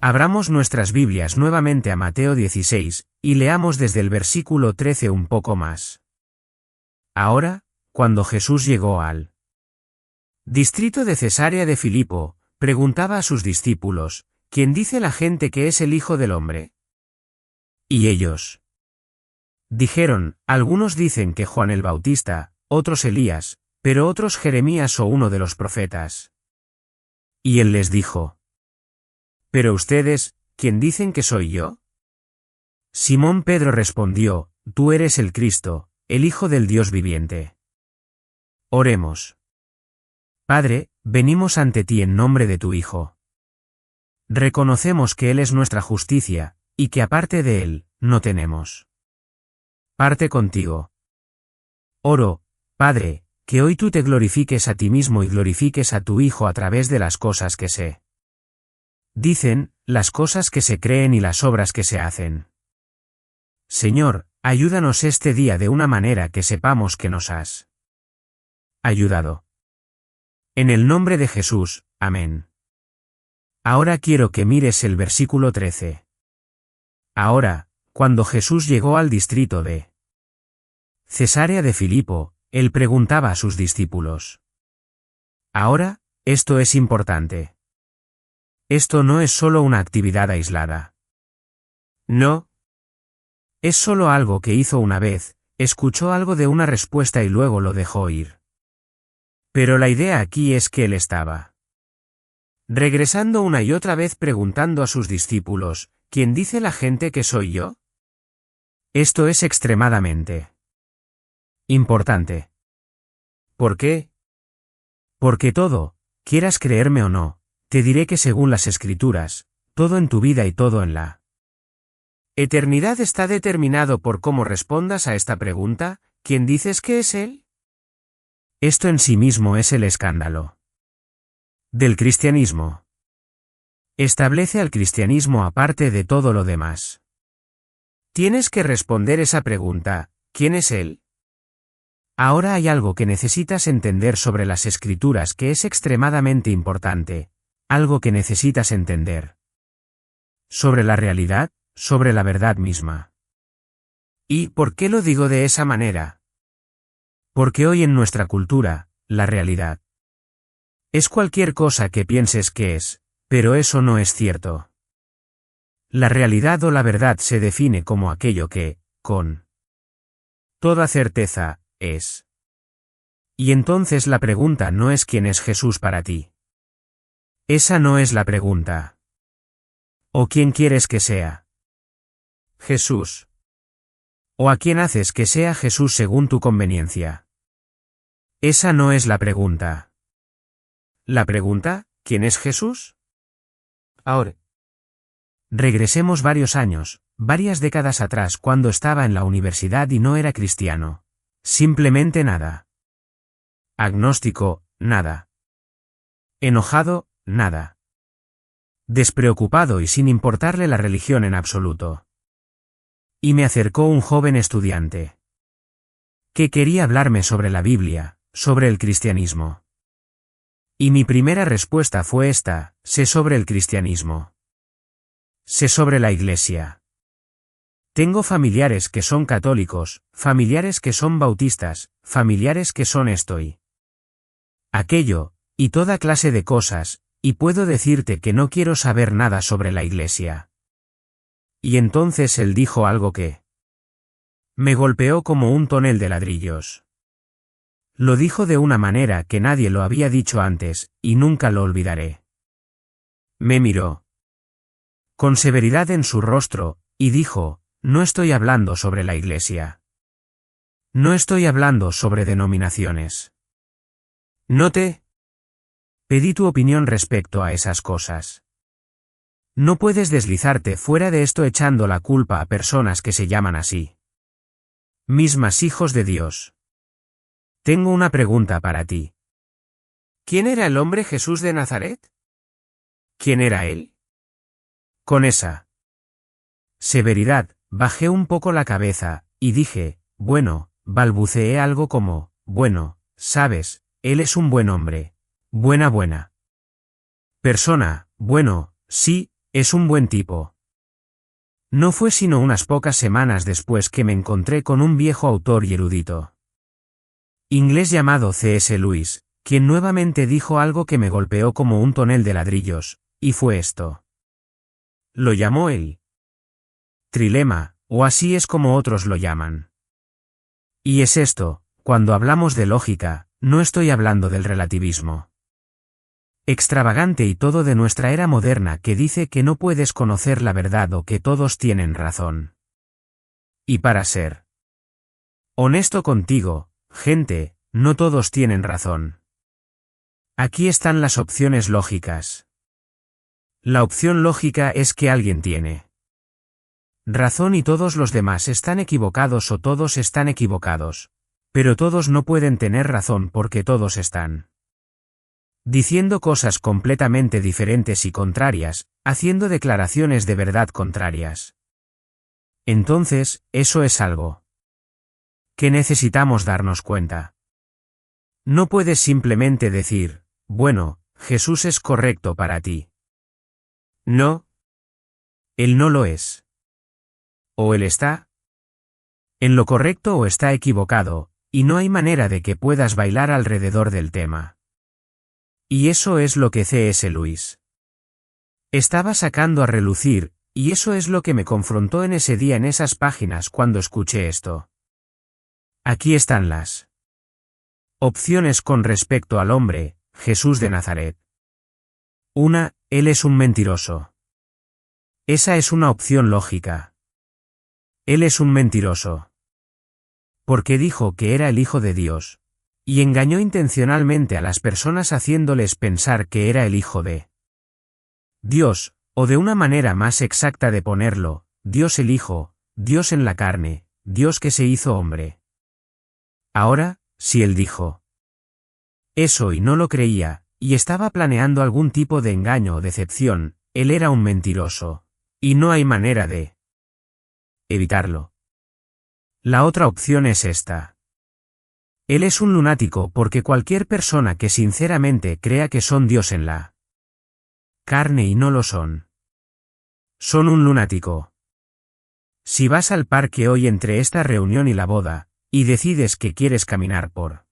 Abramos nuestras Biblias nuevamente a Mateo 16, y leamos desde el versículo 13 un poco más. Ahora, cuando Jesús llegó al distrito de Cesarea de Filipo, preguntaba a sus discípulos, ¿quién dice la gente que es el Hijo del Hombre? Y ellos dijeron, algunos dicen que Juan el Bautista, otros Elías, pero otros Jeremías o uno de los profetas. Y él les dijo, ¿pero ustedes, quién dicen que soy yo? Simón Pedro respondió, tú eres el Cristo, el Hijo del Dios viviente. Oremos. Padre, venimos ante ti en nombre de tu Hijo. Reconocemos que Él es nuestra justicia, y que aparte de Él, no tenemos parte contigo. Oro, Padre, que hoy tú te glorifiques a ti mismo y glorifiques a tu Hijo a través de las cosas que se dicen, las cosas que se creen y las obras que se hacen. Señor, ayúdanos este día de una manera que sepamos que nos has ayudado. En el nombre de Jesús, amén. Ahora quiero que mires el versículo 13. Ahora, cuando Jesús llegó al distrito de Cesarea de Filipo, él preguntaba a sus discípulos. Ahora, esto es importante. Esto no es solo una actividad aislada. No. Es solo algo que hizo una vez, escuchó algo de una respuesta y luego lo dejó ir. Pero la idea aquí es que él estaba regresando una y otra vez preguntando a sus discípulos, ¿quién dice la gente que soy yo? Esto es extremadamente importante. ¿Por qué? Porque todo, quieras creerme o no, te diré que según las Escrituras, todo en tu vida y todo en la eternidad está determinado por cómo respondas a esta pregunta, ¿quién dices que es Él? Esto en sí mismo es el escándalo del cristianismo. Establece al cristianismo aparte de todo lo demás. Tienes que responder esa pregunta, ¿quién es Él? Ahora hay algo que necesitas entender sobre las Escrituras que es extremadamente importante, algo que necesitas entender sobre la realidad, sobre la verdad misma. ¿Y por qué lo digo de esa manera? Porque hoy en nuestra cultura, la realidad es cualquier cosa que pienses que es, pero eso no es cierto. La realidad o la verdad se define como aquello que, con toda certeza, es. Y entonces la pregunta no es quién es Jesús para ti. Esa no es la pregunta. ¿O quién quieres que sea Jesús? ¿O a quién haces que sea Jesús según tu conveniencia? Esa no es la pregunta. ¿La pregunta, quién es Jesús? Ahora, regresemos varios años, varias décadas atrás cuando estaba en la universidad y no era cristiano. Simplemente nada. Agnóstico, nada. Enojado, nada. Despreocupado y sin importarle la religión en absoluto. Y me acercó un joven estudiante que quería hablarme sobre la Biblia, sobre el cristianismo. Y mi primera respuesta fue esta, sé sobre el cristianismo. Sé sobre la Iglesia. Tengo familiares que son católicos, familiares que son bautistas, familiares que son esto y aquello, y toda clase de cosas, y puedo decirte que no quiero saber nada sobre la Iglesia. Y entonces él dijo algo que me golpeó como un tonel de ladrillos. Lo dijo de una manera que nadie lo había dicho antes, y nunca lo olvidaré. Me miró con severidad en su rostro, y dijo, no estoy hablando sobre la Iglesia. No estoy hablando sobre denominaciones. No te pedí tu opinión respecto a esas cosas. No puedes deslizarte fuera de esto echando la culpa a personas que se llaman así mismas hijos de Dios. Tengo una pregunta para ti. ¿Quién era el hombre Jesús de Nazaret? ¿Quién era él? Con esa severidad, bajé un poco la cabeza, y dije, bueno, balbuceé algo como, bueno, sabes, él es un buen hombre. Buena persona, bueno, sí, Es un buen tipo. No fue sino unas pocas semanas después que me encontré con un viejo autor y erudito inglés llamado C.S. Lewis, quien nuevamente dijo algo que me golpeó como un tonel de ladrillos, y fue esto. Lo llamó el trilema, o así es como otros lo llaman. Y es esto, cuando hablamos de lógica, no estoy hablando del relativismo extravagante y todo de nuestra era moderna que dice que no puedes conocer la verdad o que todos tienen razón. Y para ser honesto contigo, gente, no todos tienen razón. Aquí están las opciones lógicas. La opción lógica es que alguien tiene razón y todos los demás están equivocados o todos están equivocados. Pero todos no pueden tener razón porque todos están diciendo cosas completamente diferentes y contrarias, haciendo declaraciones de verdad contrarias. Entonces, eso es algo que necesitamos darnos cuenta. No puedes simplemente decir, bueno, Jesús es correcto para ti. No. Él no lo es. O él está en lo correcto o está equivocado, y no hay manera de que puedas bailar alrededor del tema. Y eso es lo que C.S. Lewis estaba sacando a relucir, y eso es lo que me confrontó en ese día en esas páginas cuando escuché esto. Aquí están las opciones con respecto al hombre, Jesús de Nazaret. 1. Él es un mentiroso. Esa es una opción lógica. Él es un mentiroso. Porque dijo que era el Hijo de Dios. Y engañó intencionalmente a las personas haciéndoles pensar que era el Hijo de Dios, o de una manera más exacta de ponerlo, Dios el Hijo, Dios en la carne, Dios que se hizo hombre. Ahora, si él dijo eso y no lo creía, y estaba planeando algún tipo de engaño o decepción, él era un mentiroso. Y no hay manera de evitarlo. La otra opción es esta. Él es un lunático porque cualquier persona que sinceramente crea que son Dios en la carne y no lo son un lunático. Si vas al parque hoy entre esta reunión y la boda, y decides que quieres caminar por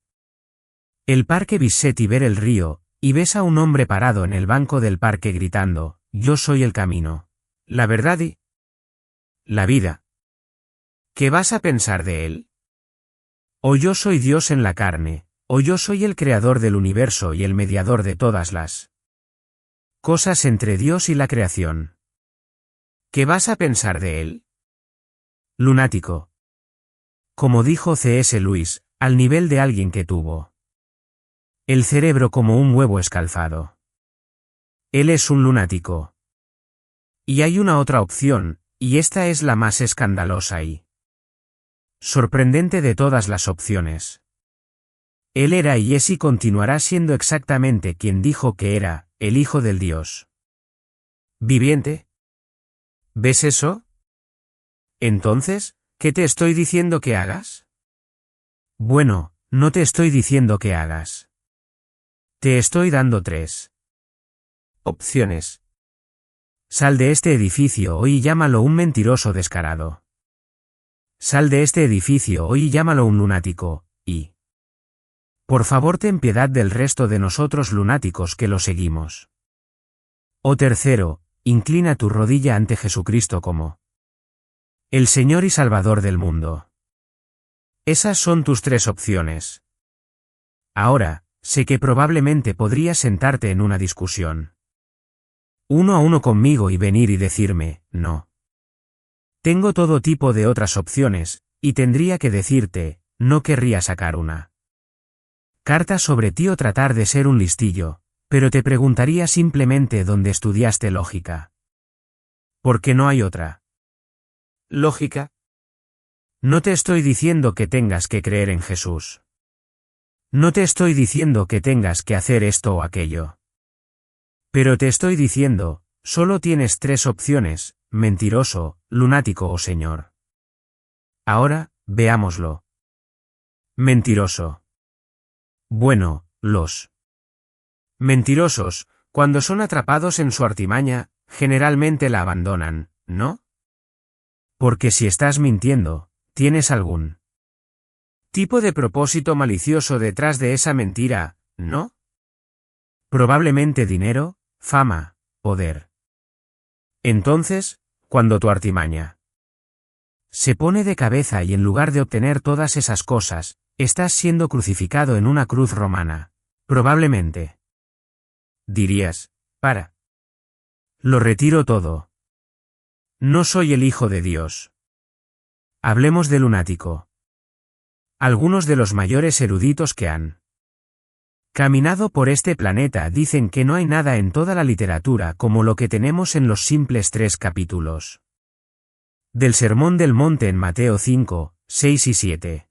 el parque Bisset y ver el río, y ves a un hombre parado en el banco del parque gritando, yo soy el camino, la verdad y la vida. ¿Qué vas a pensar de él? O yo soy Dios en la carne, o yo soy el creador del universo y el mediador de todas las cosas entre Dios y la creación. ¿Qué vas a pensar de él? Lunático. Como dijo C.S. Lewis, al nivel de alguien que tuvo el cerebro como un huevo escalfado. Él es un lunático. Y hay una otra opción, y esta es la más escandalosa y sorprendente de todas las opciones. Él era y es y continuará siendo exactamente quien dijo que era, el Hijo del Dios viviente. ¿Ves eso? Entonces, ¿qué te estoy diciendo que hagas? Bueno, no te estoy diciendo que hagas. Te estoy dando 3 opciones. Sal de este edificio hoy y llámalo un mentiroso descarado. Sal de este edificio hoy y llámalo un lunático, y por favor ten piedad del resto de nosotros lunáticos que lo seguimos. O tercero, inclina tu rodilla ante Jesucristo como el Señor y Salvador del mundo. Esas son tus 3 opciones. Ahora, sé que probablemente podrías sentarte en una discusión 1 a 1 conmigo y venir y decirme, no. Tengo todo tipo de otras opciones, y tendría que decirte, no querría sacar una carta sobre ti o tratar de ser un listillo, pero te preguntaría simplemente dónde estudiaste lógica. ¿Por qué no hay otra lógica? No te estoy diciendo que tengas que creer en Jesús. No te estoy diciendo que tengas que hacer esto o aquello. Pero te estoy diciendo, solo tienes 3 opciones, mentiroso, lunático o señor. Ahora, veámoslo. Mentiroso. Bueno, los mentirosos, cuando son atrapados en su artimaña, generalmente la abandonan, ¿no? Porque si estás mintiendo, tienes algún tipo de propósito malicioso detrás de esa mentira, ¿no? Probablemente dinero, fama, poder. Entonces, cuando tu artimaña se pone de cabeza y en lugar de obtener todas esas cosas, estás siendo crucificado en una cruz romana, probablemente dirías, lo retiro todo. No soy el Hijo de Dios. Hablemos de lunático. Algunos de los mayores eruditos que han caminado por este planeta dicen que no hay nada en toda la literatura como lo que tenemos en los simples 3 capítulos del Sermón del Monte en Mateo 5, 6 y 7.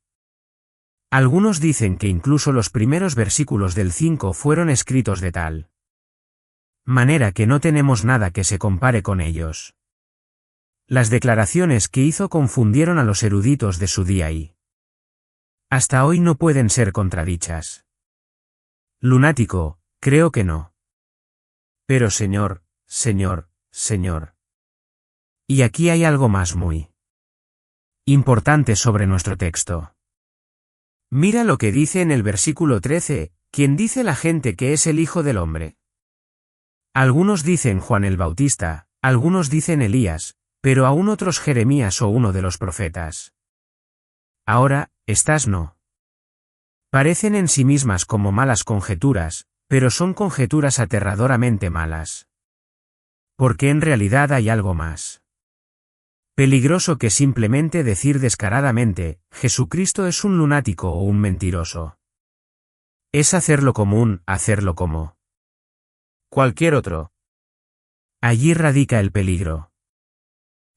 Algunos dicen que incluso los primeros versículos del 5 fueron escritos de tal manera que no tenemos nada que se compare con ellos. Las declaraciones que hizo confundieron a los eruditos de su día y hasta hoy no pueden ser contradichas. Lunático, creo que no. Pero Señor, Señor, Señor. Y aquí hay algo más muy importante sobre nuestro texto. Mira lo que dice en el versículo 13, ¿quién dice la gente que es el Hijo del Hombre? Algunos dicen Juan el Bautista, algunos dicen Elías, pero aún otros Jeremías o uno de los profetas. Ahora, estas no parecen en sí mismas como malas conjeturas, pero son conjeturas aterradoramente malas. Porque en realidad hay algo más peligroso que simplemente decir descaradamente, Jesucristo es un lunático o un mentiroso. Es hacerlo común, hacerlo como cualquier otro. Allí radica el peligro.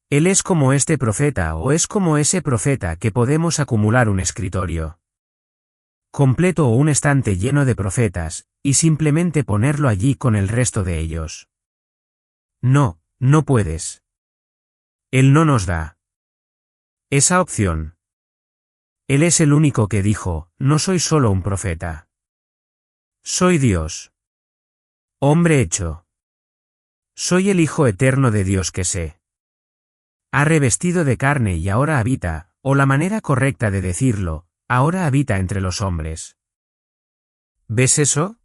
Él es como este profeta o es como ese profeta que podemos acumular un escritorio completo o un estante lleno de profetas, y simplemente ponerlo allí con el resto de ellos. No, no puedes. Él no nos da esa opción. Él es el único que dijo, no soy solo un profeta. Soy Dios. Hombre hecho. Soy el Hijo eterno de Dios que se ha revestido de carne y ahora habita, o la manera correcta de decirlo, ahora habita entre los hombres. ¿Ves eso?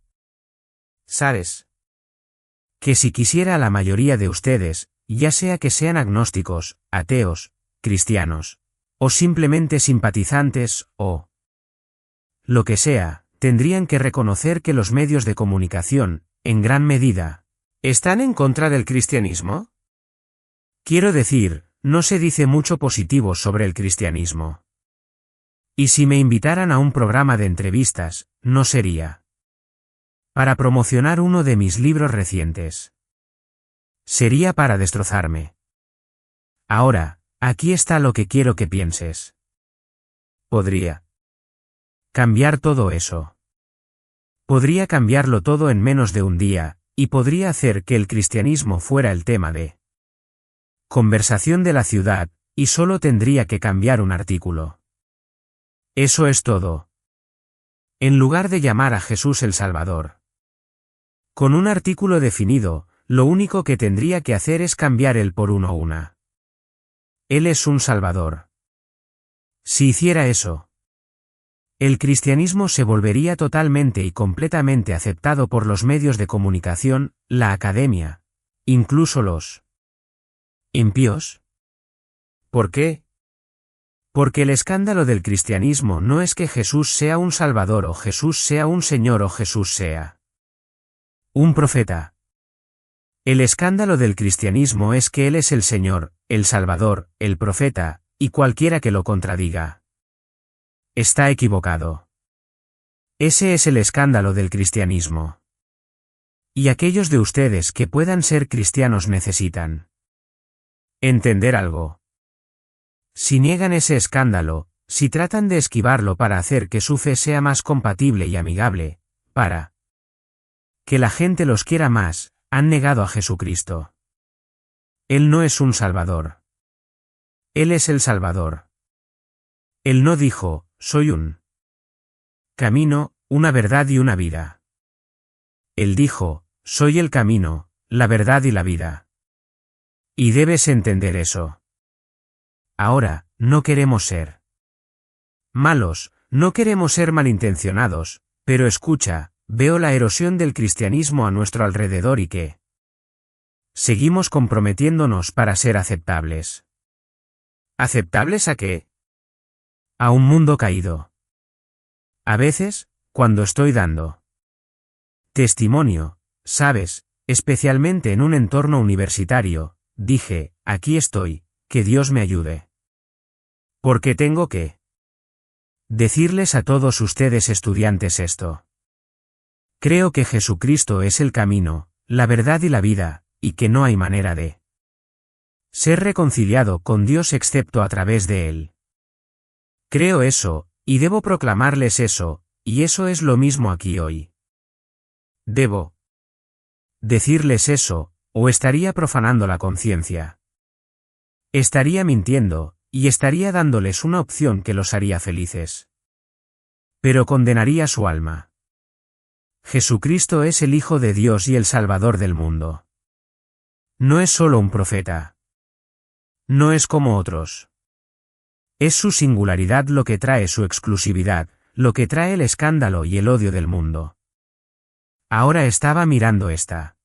¿Sabes? Que si quisiera la mayoría de ustedes, ya sea que sean agnósticos, ateos, cristianos, o simplemente simpatizantes, o lo que sea, tendrían que reconocer que los medios de comunicación, en gran medida, ¿están en contra del cristianismo? Quiero decir, no se dice mucho positivo sobre el cristianismo. Y si me invitaran a un programa de entrevistas, no sería para promocionar uno de mis libros recientes. Sería para destrozarme. Ahora, aquí está lo que quiero que pienses. Podría cambiar todo eso. Podría cambiarlo todo en menos de un día, y podría hacer que el cristianismo fuera el tema de conversación de la ciudad, y solo tendría que cambiar un artículo. Eso es todo. En lugar de llamar a Jesús el Salvador con un artículo definido, lo único que tendría que hacer es cambiar el por uno una. Él es un Salvador. Si hiciera eso, el cristianismo se volvería totalmente y completamente aceptado por los medios de comunicación, la academia, incluso los impíos. ¿Por qué? Porque el escándalo del cristianismo no es que Jesús sea un Salvador o Jesús sea un Señor o Jesús sea un profeta. El escándalo del cristianismo es que Él es el Señor, el Salvador, el profeta, y cualquiera que lo contradiga está equivocado. Ese es el escándalo del cristianismo. Y aquellos de ustedes que puedan ser cristianos necesitan entender algo. Si niegan ese escándalo, si tratan de esquivarlo para hacer que su fe sea más compatible y amigable, para que la gente los quiera más, han negado a Jesucristo. Él no es un Salvador. Él es el Salvador. Él no dijo, soy un camino, una verdad y una vida. Él dijo, soy el camino, la verdad y la vida. Y debes entender eso. Ahora, no queremos ser malos, no queremos ser malintencionados, pero escucha, veo la erosión del cristianismo a nuestro alrededor y que seguimos comprometiéndonos para ser aceptables. ¿Aceptables a qué? A un mundo caído. A veces, cuando estoy dando testimonio, sabes, especialmente en un entorno universitario, dije, aquí estoy, que Dios me ayude. Porque tengo que decirles a todos ustedes estudiantes esto. Creo que Jesucristo es el camino, la verdad y la vida, y que no hay manera de ser reconciliado con Dios excepto a través de Él. Creo eso, y debo proclamarles eso, y eso es lo mismo aquí hoy. Debo decirles eso, o estaría profanando la conciencia. Estaría mintiendo, y estaría dándoles una opción que los haría felices. Pero condenaría su alma. Jesucristo es el Hijo de Dios y el Salvador del mundo. No es solo un profeta. No es como otros. Es su singularidad lo que trae su exclusividad, lo que trae el escándalo y el odio del mundo. Ahora estaba mirando esta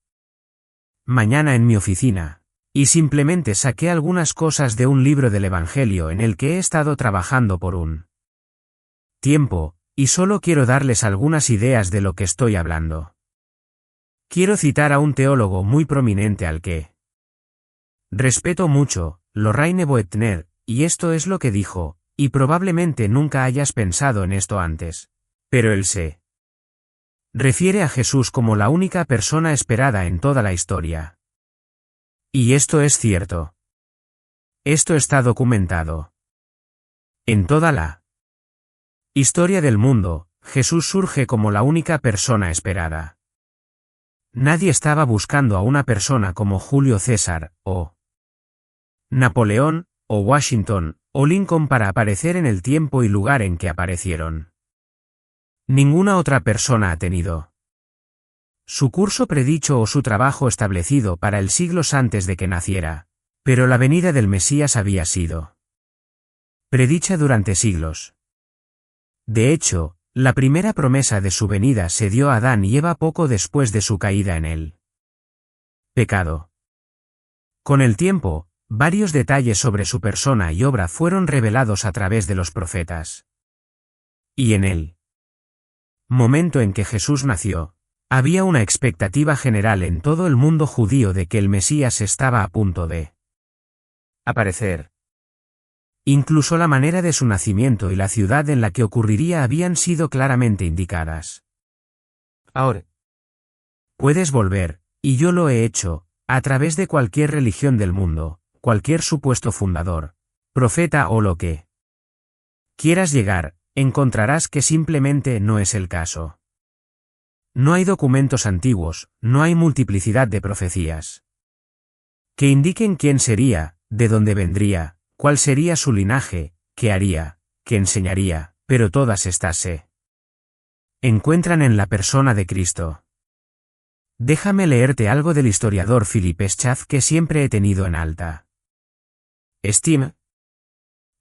mañana en mi oficina, y simplemente saqué algunas cosas de un libro del Evangelio en el que he estado trabajando por un tiempo, y solo quiero darles algunas ideas de lo que estoy hablando. Quiero citar a un teólogo muy prominente al que respeto mucho, Lorraine Boetner, y esto es lo que dijo, y probablemente nunca hayas pensado en esto antes. Pero él se refiere a Jesús como la única persona esperada en toda la historia. Y esto es cierto. Esto está documentado. En toda la historia del mundo, Jesús surge como la única persona esperada. Nadie estaba buscando a una persona como Julio César, o Napoleón, o Washington, o Lincoln para aparecer en el tiempo y lugar en que aparecieron. Ninguna otra persona ha tenido su curso predicho o su trabajo establecido para el siglos antes de que naciera, pero la venida del Mesías había sido predicha durante siglos. De hecho, la primera promesa de su venida se dio a Adán y Eva poco después de su caída en el pecado. Con el tiempo, varios detalles sobre su persona y obra fueron revelados a través de los profetas. Y en el momento en que Jesús nació, había una expectativa general en todo el mundo judío de que el Mesías estaba a punto de aparecer. Incluso la manera de su nacimiento y la ciudad en la que ocurriría habían sido claramente indicadas. Ahora puedes volver, y yo lo he hecho, a través de cualquier religión del mundo, cualquier supuesto fundador, profeta o lo que quieras llegar, encontrarás que simplemente no es el caso. No hay documentos antiguos, no hay multiplicidad de profecías que indiquen quién sería, de dónde vendría, cuál sería su linaje, qué haría, qué enseñaría, pero todas estas se encuentran en la persona de Cristo. Déjame leerte algo del historiador Philip Schaff que siempre he tenido en alta estima.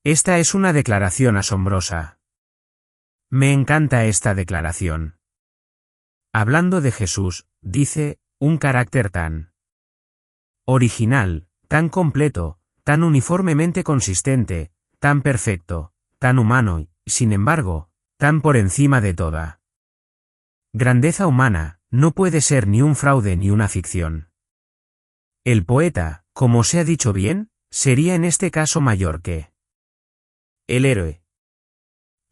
Esta es una declaración asombrosa. Me encanta esta declaración. Hablando de Jesús, dice, un carácter tan original, tan completo, tan uniformemente consistente, tan perfecto, tan humano y, sin embargo, tan por encima de toda grandeza humana, no puede ser ni un fraude ni una ficción. El poeta, como se ha dicho bien, sería en este caso mayor que el héroe.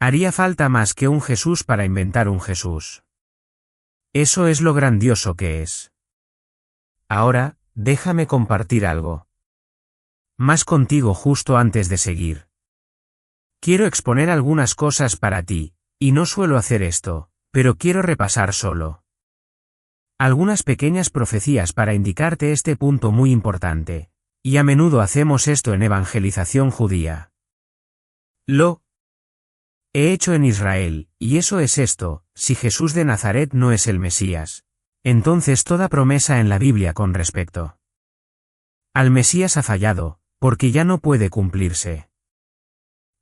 Haría falta más que un Jesús para inventar un Jesús. Eso es lo grandioso que es. Ahora, déjame compartir algo más contigo justo antes de seguir. Quiero exponer algunas cosas para ti, y no suelo hacer esto, pero quiero repasar solo algunas pequeñas profecías para indicarte este punto muy importante, y a menudo hacemos esto en evangelización judía. Lo he hecho en Israel, y eso es esto: si Jesús de Nazaret no es el Mesías, entonces toda promesa en la Biblia con respecto Al Mesías ha fallado, porque ya no puede cumplirse.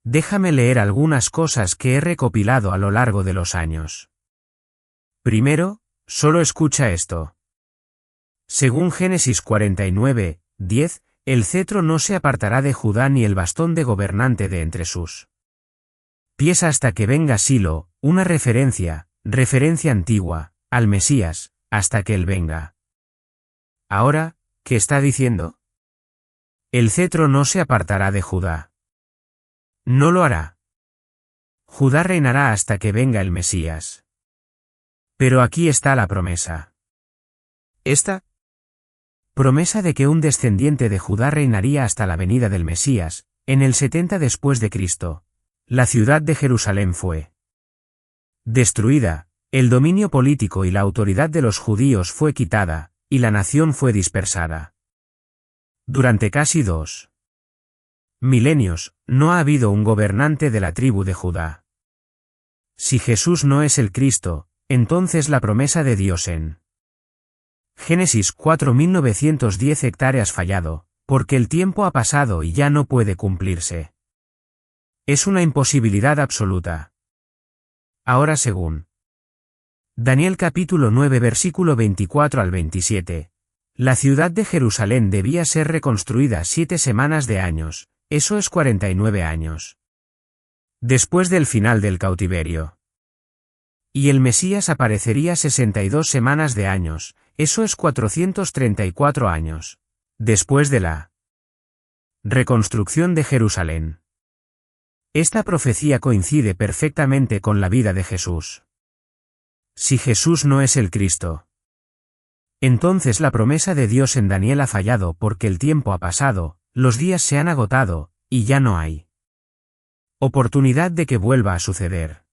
Déjame leer algunas cosas que he recopilado a lo largo de los años. Primero, solo escucha esto. Según Génesis 49, 10, el cetro no se apartará de Judá ni el bastón de gobernante de entre sus pies hasta que venga Silo, una referencia antigua, al Mesías, hasta que él venga. Ahora, ¿qué está diciendo? El cetro no se apartará de Judá. No lo hará. Judá reinará hasta que venga el Mesías. Pero aquí está la promesa. Esta promesa de que un descendiente de Judá reinaría hasta la venida del Mesías, en el 70 después de Cristo. La ciudad de Jerusalén fue destruida, el dominio político y la autoridad de los judíos fue quitada, y la nación fue dispersada. Durante casi 2 milenios, no ha habido un gobernante de la tribu de Judá. Si Jesús no es el Cristo, entonces la promesa de Dios en Génesis 4.910 hectáreas fallado, porque el tiempo ha pasado y ya no puede cumplirse. Es una imposibilidad absoluta. Ahora según Daniel capítulo 9 versículo 24 al 27, la ciudad de Jerusalén debía ser reconstruida 7 semanas de años, eso es 49 años. Después del final del cautiverio. Y el Mesías aparecería 62 semanas de años, eso es 434 años. Después de la reconstrucción de Jerusalén. Esta profecía coincide perfectamente con la vida de Jesús. Si Jesús no es el Cristo, entonces la promesa de Dios en Daniel ha fallado porque el tiempo ha pasado, los días se han agotado, y ya no hay oportunidad de que vuelva a suceder.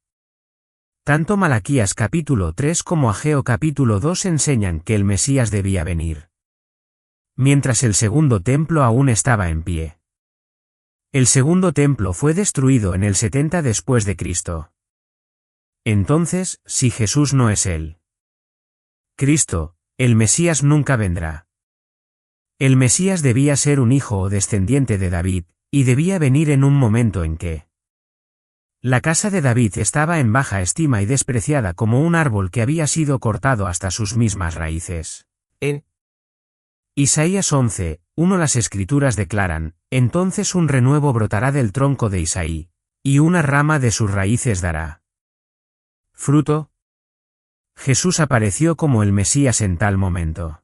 Tanto Malaquías capítulo 3 como Ageo capítulo 2 enseñan que el Mesías debía venir mientras el segundo templo aún estaba en pie. El segundo templo fue destruido en el 70 después de Cristo. Entonces, si Jesús no es el Cristo, el Mesías nunca vendrá. El Mesías debía ser un hijo o descendiente de David, y debía venir en un momento en que la casa de David estaba en baja estima y despreciada como un árbol que había sido cortado hasta sus mismas raíces. En Isaías 11:1 las Escrituras declaran, entonces un renuevo brotará del tronco de Isaí, y una rama de sus raíces dará fruto. Jesús apareció como el Mesías en tal momento.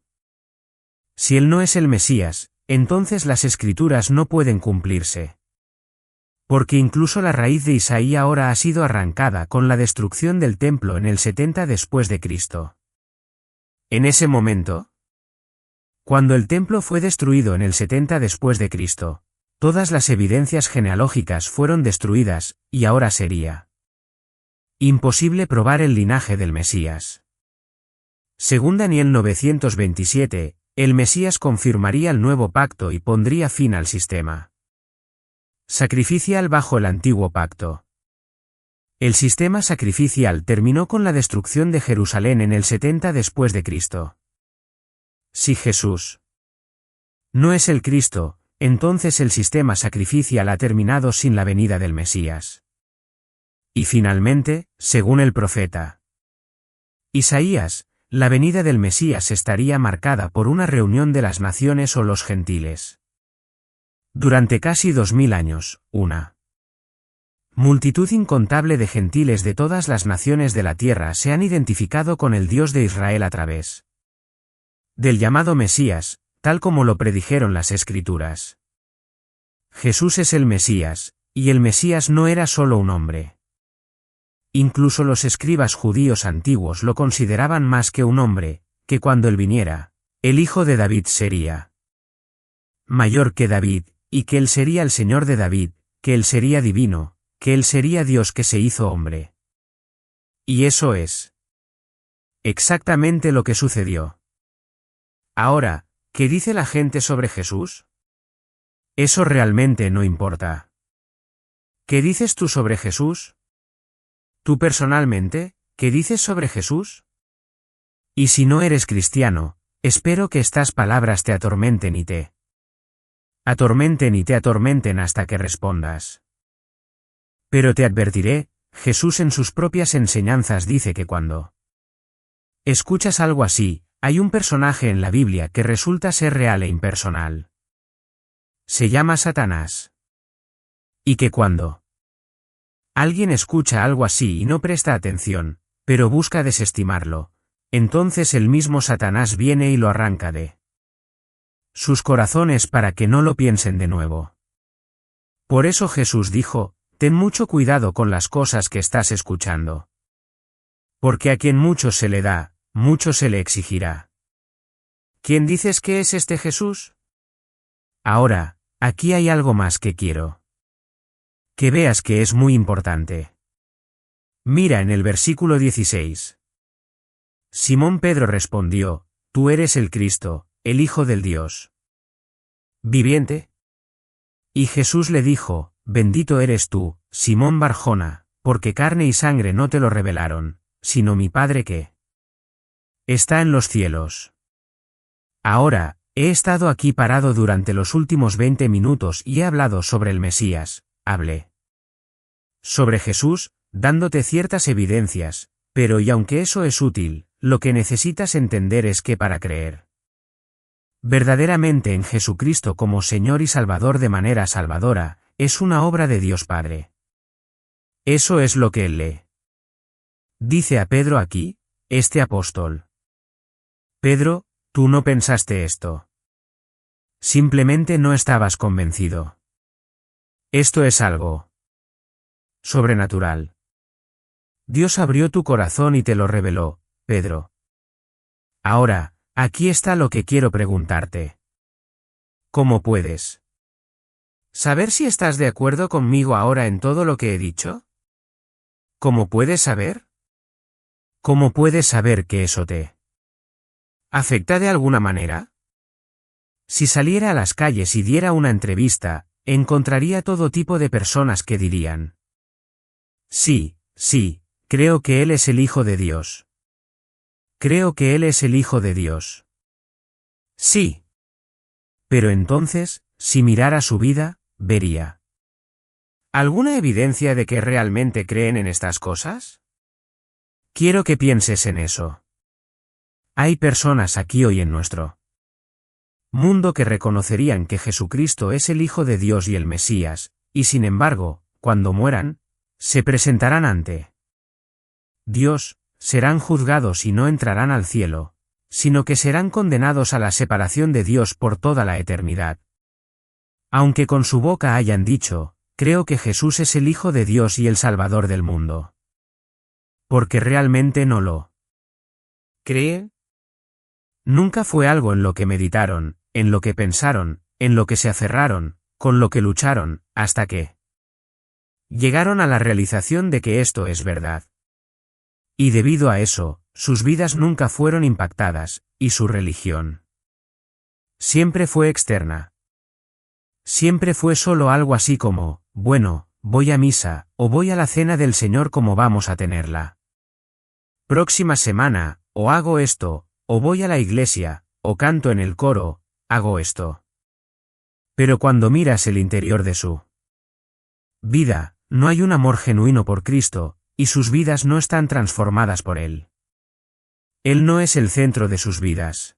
Si él no es el Mesías, entonces las Escrituras no pueden cumplirse. Porque incluso la raíz de Isaí ahora ha sido arrancada con la destrucción del templo en el 70 después de Cristo. En ese momento, cuando el templo fue destruido en el 70 después de Cristo, todas las evidencias genealógicas fueron destruidas, y ahora sería imposible probar el linaje del Mesías. Según Daniel 927, el Mesías confirmaría el nuevo pacto y pondría fin al sistema sacrificial bajo el antiguo pacto. El sistema sacrificial terminó con la destrucción de Jerusalén en el 70 después de Cristo. Si Jesús no es el Cristo, entonces el sistema sacrificial ha terminado sin la venida del Mesías. Y finalmente, según el profeta Isaías, la venida del Mesías estaría marcada por una reunión de las naciones o los gentiles. Durante casi 2000 años, una multitud incontable de gentiles de todas las naciones de la tierra se han identificado con el Dios de Israel a través del llamado Mesías, tal como lo predijeron las Escrituras. Jesús es el Mesías, y el Mesías no era solo un hombre. Incluso los escribas judíos antiguos lo consideraban más que un hombre, que cuando él viniera, el hijo de David sería mayor que David, y que él sería el Señor de David, que él sería divino, que él sería Dios que se hizo hombre. Y eso es exactamente lo que sucedió. Ahora, ¿qué dice la gente sobre Jesús? Eso realmente no importa. ¿Qué dices tú sobre Jesús? ¿Tú personalmente, qué dices sobre Jesús? Y si no eres cristiano, espero que estas palabras te atormenten y te atormenten y te atormenten hasta que respondas. Pero te advertiré, Jesús en sus propias enseñanzas dice que cuando escuchas algo así, hay un personaje en la Biblia que resulta ser real e impersonal. Se llama Satanás. Y que cuando alguien escucha algo así y no presta atención, pero busca desestimarlo, entonces el mismo Satanás viene y lo arranca de sus corazones para que no lo piensen de nuevo. Por eso Jesús dijo, ten mucho cuidado con las cosas que estás escuchando. Porque a quien mucho se le da, mucho se le exigirá. ¿Quién dices que es este Jesús? Ahora, aquí hay algo más que quiero que veas que es muy importante. Mira en el versículo 16. Simón Pedro respondió, tú eres el Cristo, el Hijo del Dios viviente. Y Jesús le dijo, bendito eres tú, Simón Barjona, porque carne y sangre no te lo revelaron, sino mi Padre que está en los cielos. Ahora, he estado aquí parado durante los últimos 20 minutos y he hablado sobre el Mesías, hablé sobre Jesús, dándote ciertas evidencias, pero y aunque eso es útil, lo que necesitas entender es que para creer verdaderamente en Jesucristo como Señor y Salvador de manera salvadora, es una obra de Dios Padre. Eso es lo que Él le dice a Pedro aquí, este apóstol. Pedro, tú no pensaste esto. Simplemente no estabas convencido. Esto es algo sobrenatural. Dios abrió tu corazón y te lo reveló, Pedro. Ahora, aquí está lo que quiero preguntarte. ¿Cómo puedes saber si estás de acuerdo conmigo ahora en todo lo que he dicho? ¿Cómo puedes saber? ¿Cómo puedes saber que eso te afecta de alguna manera? Si saliera a las calles y diera una entrevista, encontraría todo tipo de personas que dirían: sí, sí, creo que Él es el Hijo de Dios. Creo que Él es el Hijo de Dios. Sí. Pero entonces, si mirara su vida, vería ¿alguna evidencia de que realmente creen en estas cosas? Quiero que pienses en eso. Hay personas aquí hoy en nuestro mundo que reconocerían que Jesucristo es el Hijo de Dios y el Mesías, y sin embargo, cuando mueran, se presentarán ante Dios, serán juzgados y no entrarán al cielo, sino que serán condenados a la separación de Dios por toda la eternidad. Aunque con su boca hayan dicho, creo que Jesús es el Hijo de Dios y el Salvador del mundo. Porque realmente no lo cree. Nunca fue algo en lo que meditaron, en lo que pensaron, en lo que se aferraron, con lo que lucharon, hasta que llegaron a la realización de que esto es verdad. Y debido a eso, sus vidas nunca fueron impactadas, y su religión siempre fue externa. Siempre fue solo algo así como, bueno, voy a misa, o voy a la cena del Señor como vamos a tenerla próxima semana, o hago esto, o voy a la iglesia, o canto en el coro, hago esto. Pero cuando miras el interior de su vida, no hay un amor genuino por Cristo, y sus vidas no están transformadas por Él. Él no es el centro de sus vidas.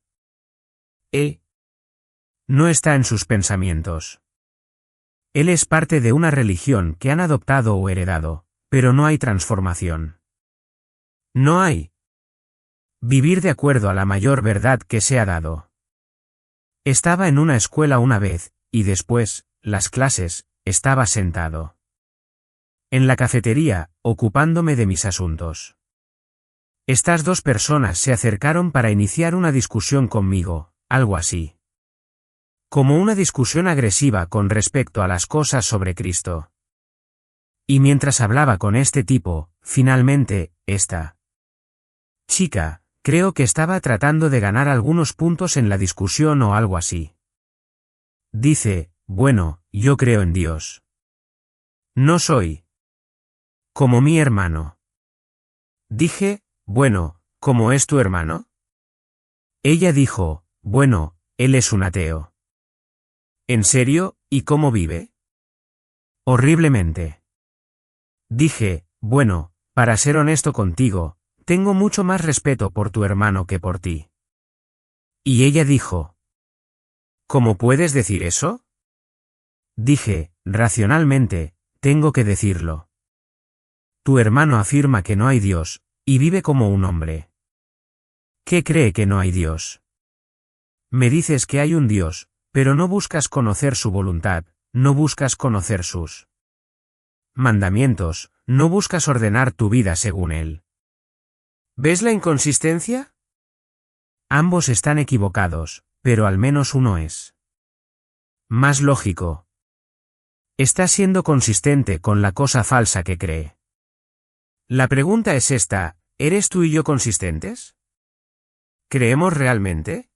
No está en sus pensamientos. Él es parte de una religión que han adoptado o heredado, pero no hay transformación. No hay vivir de acuerdo a la mayor verdad que se ha dado. Estaba en una escuela una vez, y después, las clases, estaba sentado en la cafetería, ocupándome de mis asuntos. Estas dos personas se acercaron para iniciar una discusión conmigo, algo así como una discusión agresiva con respecto a las cosas sobre Cristo. Y mientras hablaba con este tipo, finalmente, esta chica, creo que estaba tratando de ganar algunos puntos en la discusión o algo así. Dice, bueno, yo creo en Dios. No soy como mi hermano. Dije, bueno, ¿cómo es tu hermano? Ella dijo, bueno, él es un ateo. ¿En serio? ¿Y cómo vive? Horriblemente. Dije, bueno, para ser honesto contigo, tengo mucho más respeto por tu hermano que por ti. Y ella dijo, ¿cómo puedes decir eso? Dije, racionalmente, tengo que decirlo. Tu hermano afirma que no hay Dios, y vive como un hombre. ¿Qué cree que no hay Dios? Me dices que hay un Dios, pero no buscas conocer su voluntad, no buscas conocer sus mandamientos, no buscas ordenar tu vida según él. ¿Ves la inconsistencia? Ambos están equivocados, pero al menos uno es más lógico. Está siendo consistente con la cosa falsa que cree. La pregunta es esta, ¿eres tú y yo consistentes? ¿Creemos realmente?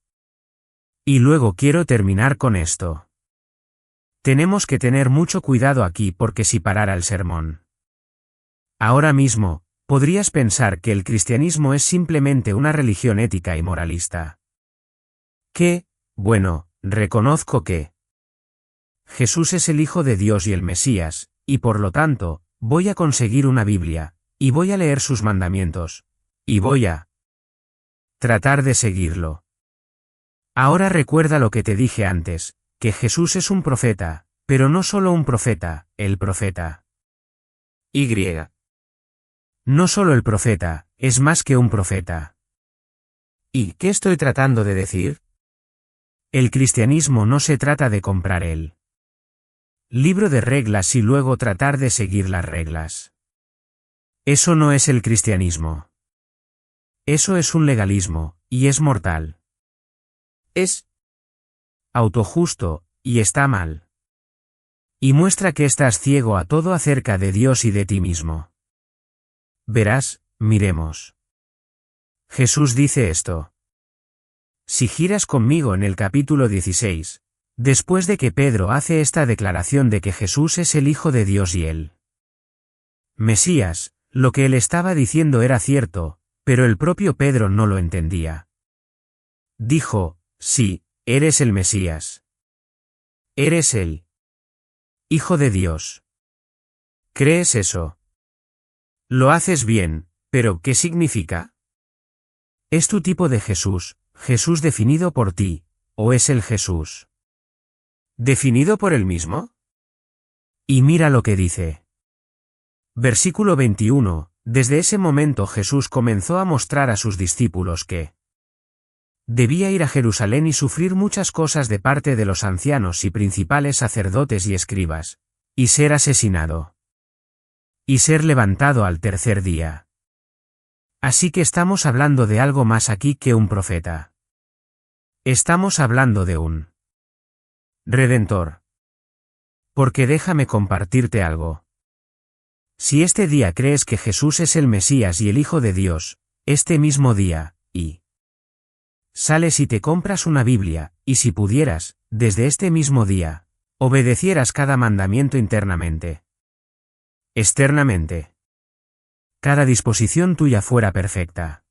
Y luego quiero terminar con esto. Tenemos que tener mucho cuidado aquí porque si parara el sermón. Ahora mismo, podrías pensar que el cristianismo es simplemente una religión ética y moralista. Que, bueno, reconozco que Jesús es el Hijo de Dios y el Mesías, y por lo tanto, voy a conseguir una Biblia, y voy a leer sus mandamientos, y voy a tratar de seguirlo. Ahora recuerda lo que te dije antes, que Jesús es un profeta, pero no solo un profeta, el profeta. Y. No solo el profeta, es más que un profeta. ¿Y qué estoy tratando de decir? El cristianismo no se trata de comprar el libro de reglas y luego tratar de seguir las reglas. Eso no es el cristianismo. Eso es un legalismo, y es mortal. Es autojusto, y está mal. Y muestra que estás ciego a todo acerca de Dios y de ti mismo. Verás, miremos. Jesús dice esto. Si giras conmigo en el capítulo 16, después de que Pedro hace esta declaración de que Jesús es el Hijo de Dios y el Mesías, lo que él estaba diciendo era cierto, pero el propio Pedro no lo entendía. Dijo, sí, eres el Mesías. Eres el Hijo de Dios. ¿Crees eso? Lo haces bien, pero ¿qué significa? ¿Es tu tipo de Jesús, Jesús definido por ti, o es el Jesús definido por él mismo? Y mira lo que dice. Versículo 21, desde ese momento Jesús comenzó a mostrar a sus discípulos que debía ir a Jerusalén y sufrir muchas cosas de parte de los ancianos y principales sacerdotes y escribas, y ser asesinado, y ser levantado al tercer día. Así que estamos hablando de algo más aquí que un profeta. Estamos hablando de un Redentor. Porque déjame compartirte algo. Si este día crees que Jesús es el Mesías y el Hijo de Dios, este mismo día, y sales y te compras una Biblia, y si pudieras, desde este mismo día, obedecieras cada mandamiento internamente, externamente, cada disposición tuya fuera perfecta,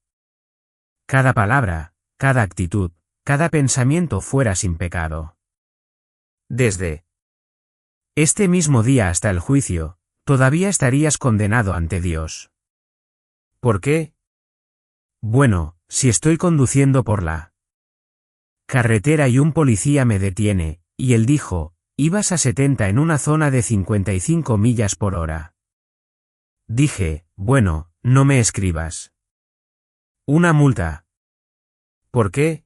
cada palabra, cada actitud, cada pensamiento fuera sin pecado. Desde este mismo día hasta el juicio, todavía estarías condenado ante Dios. ¿Por qué? Bueno, si estoy conduciendo por la carretera y un policía me detiene, y él dijo, ibas a 70 en una zona de 55 millas por hora. Dije, bueno, no me escribas una multa. ¿Por qué?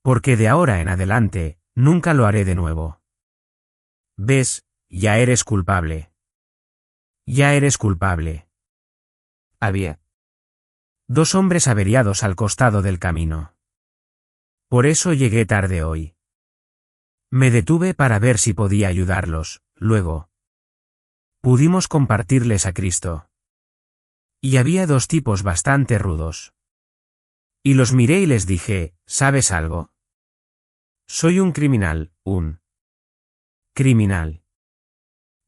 Porque de ahora en adelante, nunca lo haré de nuevo. ¿Ves? Ya eres culpable. Ya eres culpable. Había 2 hombres averiados al costado del camino. Por eso llegué tarde hoy. Me detuve para ver si podía ayudarlos, luego pudimos compartirles a Cristo. Y había 2 tipos bastante rudos. Y los miré y les dije, ¿sabes algo? Soy un criminal, un criminal.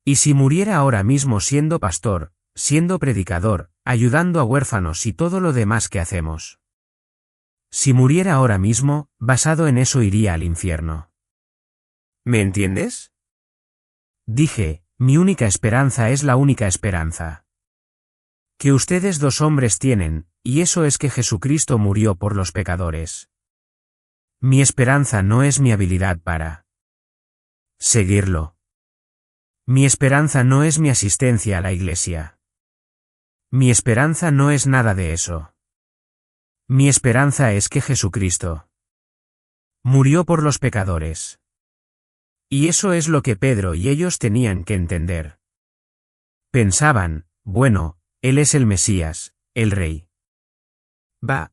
Y si muriera ahora mismo siendo pastor, siendo predicador, ayudando a huérfanos y todo lo demás que hacemos. Si muriera ahora mismo, basado en eso iría al infierno. ¿Me entiendes? Dije, mi única esperanza es la única esperanza que ustedes dos hombres tienen, y eso es que Jesucristo murió por los pecadores. Mi esperanza no es mi habilidad para seguirlo. Mi esperanza no es mi asistencia a la iglesia. Mi esperanza no es nada de eso. Mi esperanza es que Jesucristo murió por los pecadores. Y eso es lo que Pedro y ellos tenían que entender. Pensaban, bueno, Él es el Mesías, el Rey. Va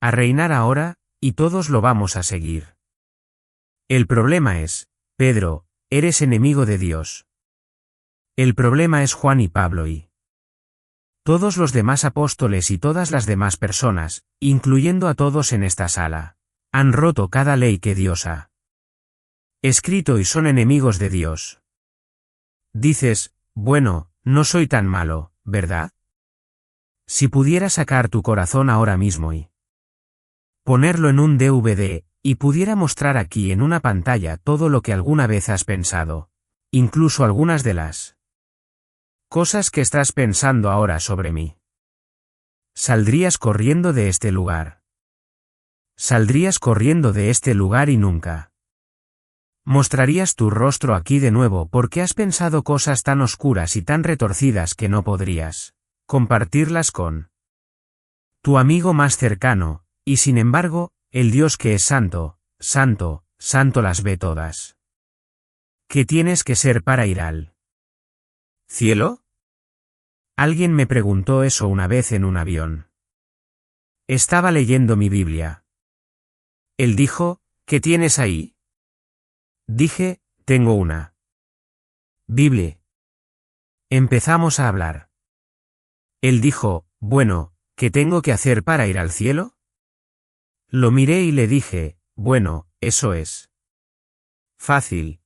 a reinar ahora, y todos lo vamos a seguir. El problema es, Pedro, eres enemigo de Dios. El problema es Juan y Pablo y todos los demás apóstoles y todas las demás personas, incluyendo a todos en esta sala, han roto cada ley que Dios ha escrito y son enemigos de Dios. Dices, bueno, no soy tan malo, ¿verdad? Si pudiera sacar tu corazón ahora mismo y ponerlo en un DVD, y pudiera mostrar aquí en una pantalla todo lo que alguna vez has pensado, incluso algunas de las cosas que estás pensando ahora sobre mí. Saldrías corriendo de este lugar. Saldrías corriendo de este lugar y nunca mostrarías tu rostro aquí de nuevo porque has pensado cosas tan oscuras y tan retorcidas que no podrías compartirlas con tu amigo más cercano, y sin embargo, el Dios que es santo, santo, santo las ve todas. ¿Qué tienes que ser para ir al cielo? Alguien me preguntó eso una vez en un avión. Estaba leyendo mi Biblia. Él dijo, ¿qué tienes ahí? Dije, tengo una Biblia. Empezamos a hablar. Él dijo, bueno, ¿qué tengo que hacer para ir al cielo? Lo miré y le dije, bueno, eso es fácil.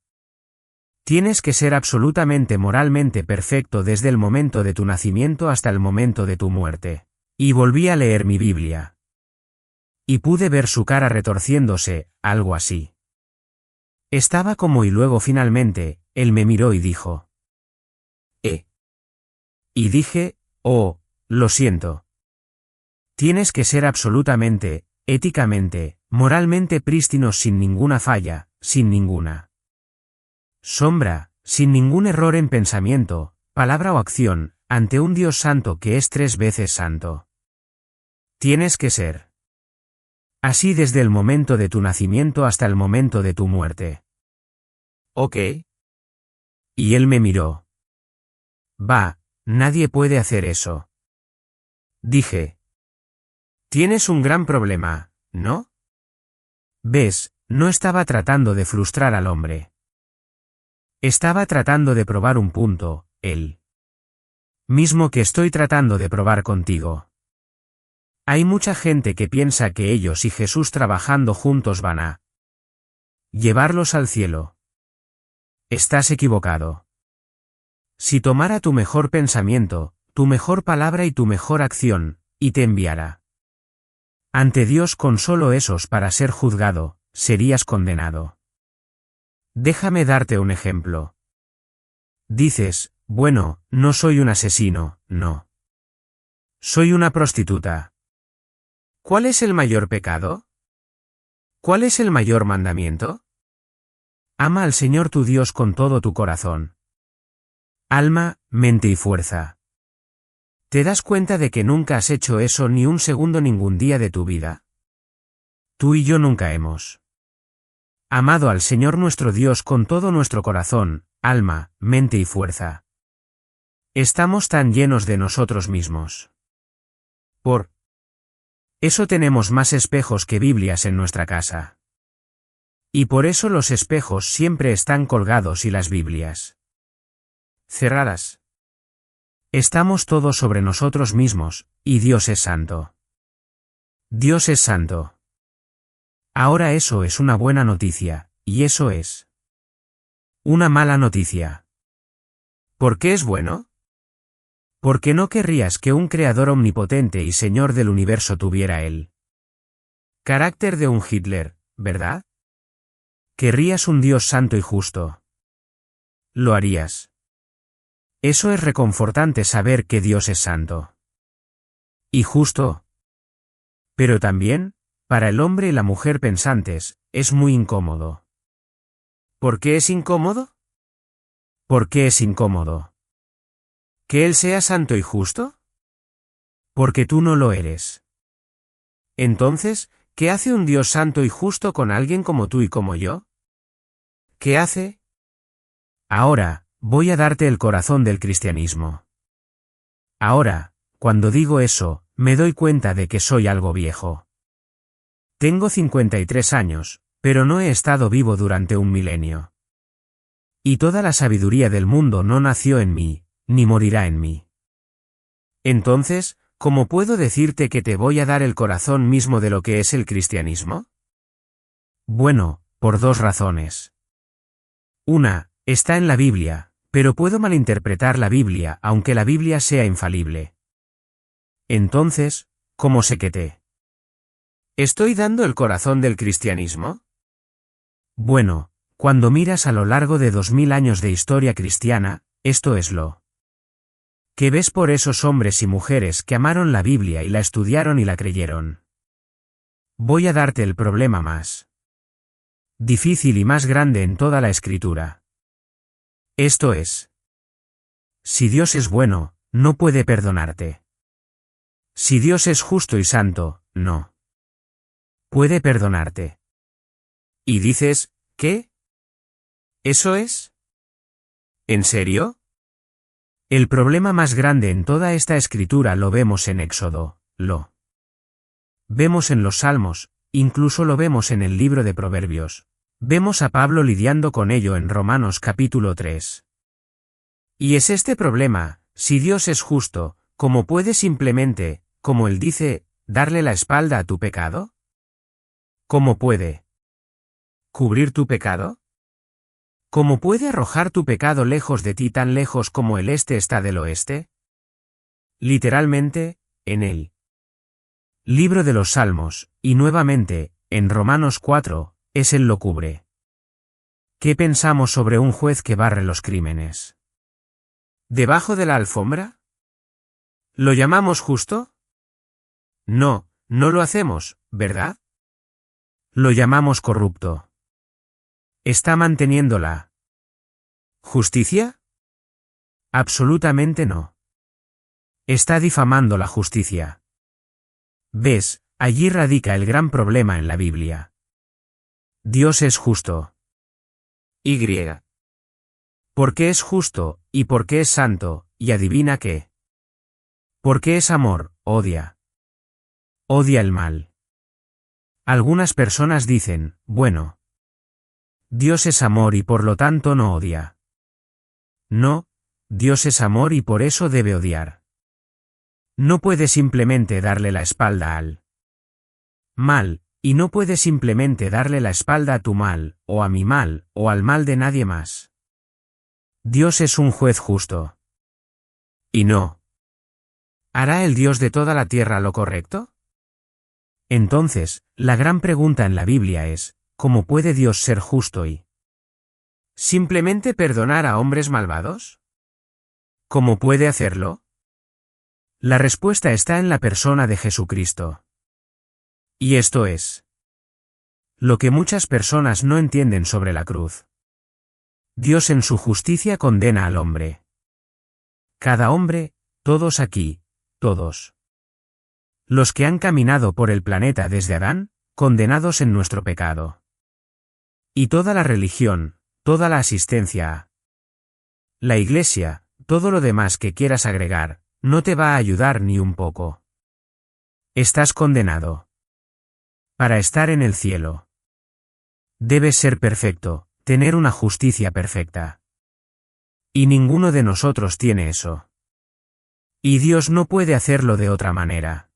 Tienes que ser absolutamente moralmente perfecto desde el momento de tu nacimiento hasta el momento de tu muerte. Y volví a leer mi Biblia. Y pude ver su cara retorciéndose, algo así. Estaba como y luego finalmente, él me miró y dijo. Y dije, oh, lo siento. Tienes que ser absolutamente, éticamente, moralmente prístinos sin ninguna falla, sin ninguna sombra, sin ningún error en pensamiento, palabra o acción, ante un Dios santo que es 3 veces santo. Tienes que ser así desde el momento de tu nacimiento hasta el momento de tu muerte. ¿Ok? Y él me miró. Va, nadie puede hacer eso. Dije. Tienes un gran problema, ¿no? Ves, no estaba tratando de frustrar al hombre. Estaba tratando de probar un punto, él mismo que estoy tratando de probar contigo. Hay mucha gente que piensa que ellos y Jesús trabajando juntos van a llevarlos al cielo. Estás equivocado. Si tomara tu mejor pensamiento, tu mejor palabra y tu mejor acción, y te enviara ante Dios con solo esos para ser juzgado, serías condenado. Déjame darte un ejemplo. Dices, bueno, no soy un asesino, no. Soy una prostituta. ¿Cuál es el mayor pecado? ¿Cuál es el mayor mandamiento? Ama al Señor tu Dios con todo tu corazón, alma, mente y fuerza. ¿Te das cuenta de que nunca has hecho eso ni un segundo ningún día de tu vida? Tú y yo nunca hemos amado al Señor nuestro Dios con todo nuestro corazón, alma, mente y fuerza. Estamos tan llenos de nosotros mismos. Por eso tenemos más espejos que Biblias en nuestra casa. Y por eso los espejos siempre están colgados y las Biblias cerradas. Estamos todos sobre nosotros mismos, y Dios es santo. Dios es santo. Ahora eso es una buena noticia, y eso es una mala noticia. ¿Por qué es bueno? Porque no querrías que un creador omnipotente y señor del universo tuviera el carácter de un Hitler, ¿verdad? Querrías un Dios santo y justo. Lo harías. Eso es reconfortante saber que Dios es santo. Y justo. Pero también, para el hombre y la mujer pensantes, es muy incómodo. ¿Por qué es incómodo? ¿Por qué es incómodo? ¿Que Él sea santo y justo? Porque tú no lo eres. Entonces, ¿qué hace un Dios santo y justo con alguien como tú y como yo? ¿Qué hace? Ahora, voy a darte el corazón del cristianismo. Ahora, cuando digo eso, me doy cuenta de que soy algo viejo. Tengo 53 años, pero no he estado vivo durante un milenio. Y toda la sabiduría del mundo no nació en mí, ni morirá en mí. Entonces, ¿cómo puedo decirte que te voy a dar el corazón mismo de lo que es el cristianismo? Bueno, por dos razones. Una, está en la Biblia, pero puedo malinterpretar la Biblia aunque la Biblia sea infalible. Entonces, ¿cómo sé que te estoy dando el corazón del cristianismo? Bueno, cuando miras a lo largo de 2000 años de historia cristiana, esto es lo que ves por esos hombres y mujeres que amaron la Biblia y la estudiaron y la creyeron. Voy a darte el problema más difícil y más grande en toda la Escritura. Esto es: si Dios es bueno, no puede perdonarte. Si Dios es justo y santo, no puede perdonarte. Y dices, ¿qué? ¿Eso es? ¿En serio? El problema más grande en toda esta escritura lo vemos en Éxodo, lo vemos en los Salmos, incluso lo vemos en el libro de Proverbios. Vemos a Pablo lidiando con ello en Romanos capítulo 3. Y es este problema: si Dios es justo, ¿cómo puede simplemente, como él dice, darle la espalda a tu pecado? ¿Cómo puede cubrir tu pecado? ¿Cómo puede arrojar tu pecado lejos de ti, tan lejos como el este está del oeste? Literalmente, en el libro de los Salmos, y nuevamente, en Romanos 4, es Él lo cubre. ¿Qué pensamos sobre un juez que barre los crímenes debajo de la alfombra? ¿Lo llamamos justo? No, no lo hacemos, ¿verdad? Lo llamamos corrupto. ¿Está manteniendo la justicia? Absolutamente no. Está difamando la justicia. ¿Ves? Allí radica el gran problema en la Biblia. Dios es justo. Y. ¿Por qué es justo, y por qué es santo, y adivina qué? Porque es amor, odia. Odia el mal. Algunas personas dicen, bueno, Dios es amor y por lo tanto no odia. No, Dios es amor y por eso debe odiar. No puede simplemente darle la espalda al mal, y no puede simplemente darle la espalda a tu mal, o a mi mal, o al mal de nadie más. Dios es un juez justo. ¿Y no hará el Dios de toda la tierra lo correcto? Entonces, la gran pregunta en la Biblia es, ¿cómo puede Dios ser justo y simplemente perdonar a hombres malvados? ¿Cómo puede hacerlo? La respuesta está en la persona de Jesucristo. Y esto es lo que muchas personas no entienden sobre la cruz. Dios en su justicia condena al hombre. Cada hombre, todos aquí, todos los que han caminado por el planeta desde Adán, condenados en nuestro pecado. Y toda la religión, toda la asistencia a la iglesia, todo lo demás que quieras agregar, no te va a ayudar ni un poco. Estás condenado para estar en el cielo. Debes ser perfecto, tener una justicia perfecta. Y ninguno de nosotros tiene eso. Y Dios no puede hacerlo de otra manera.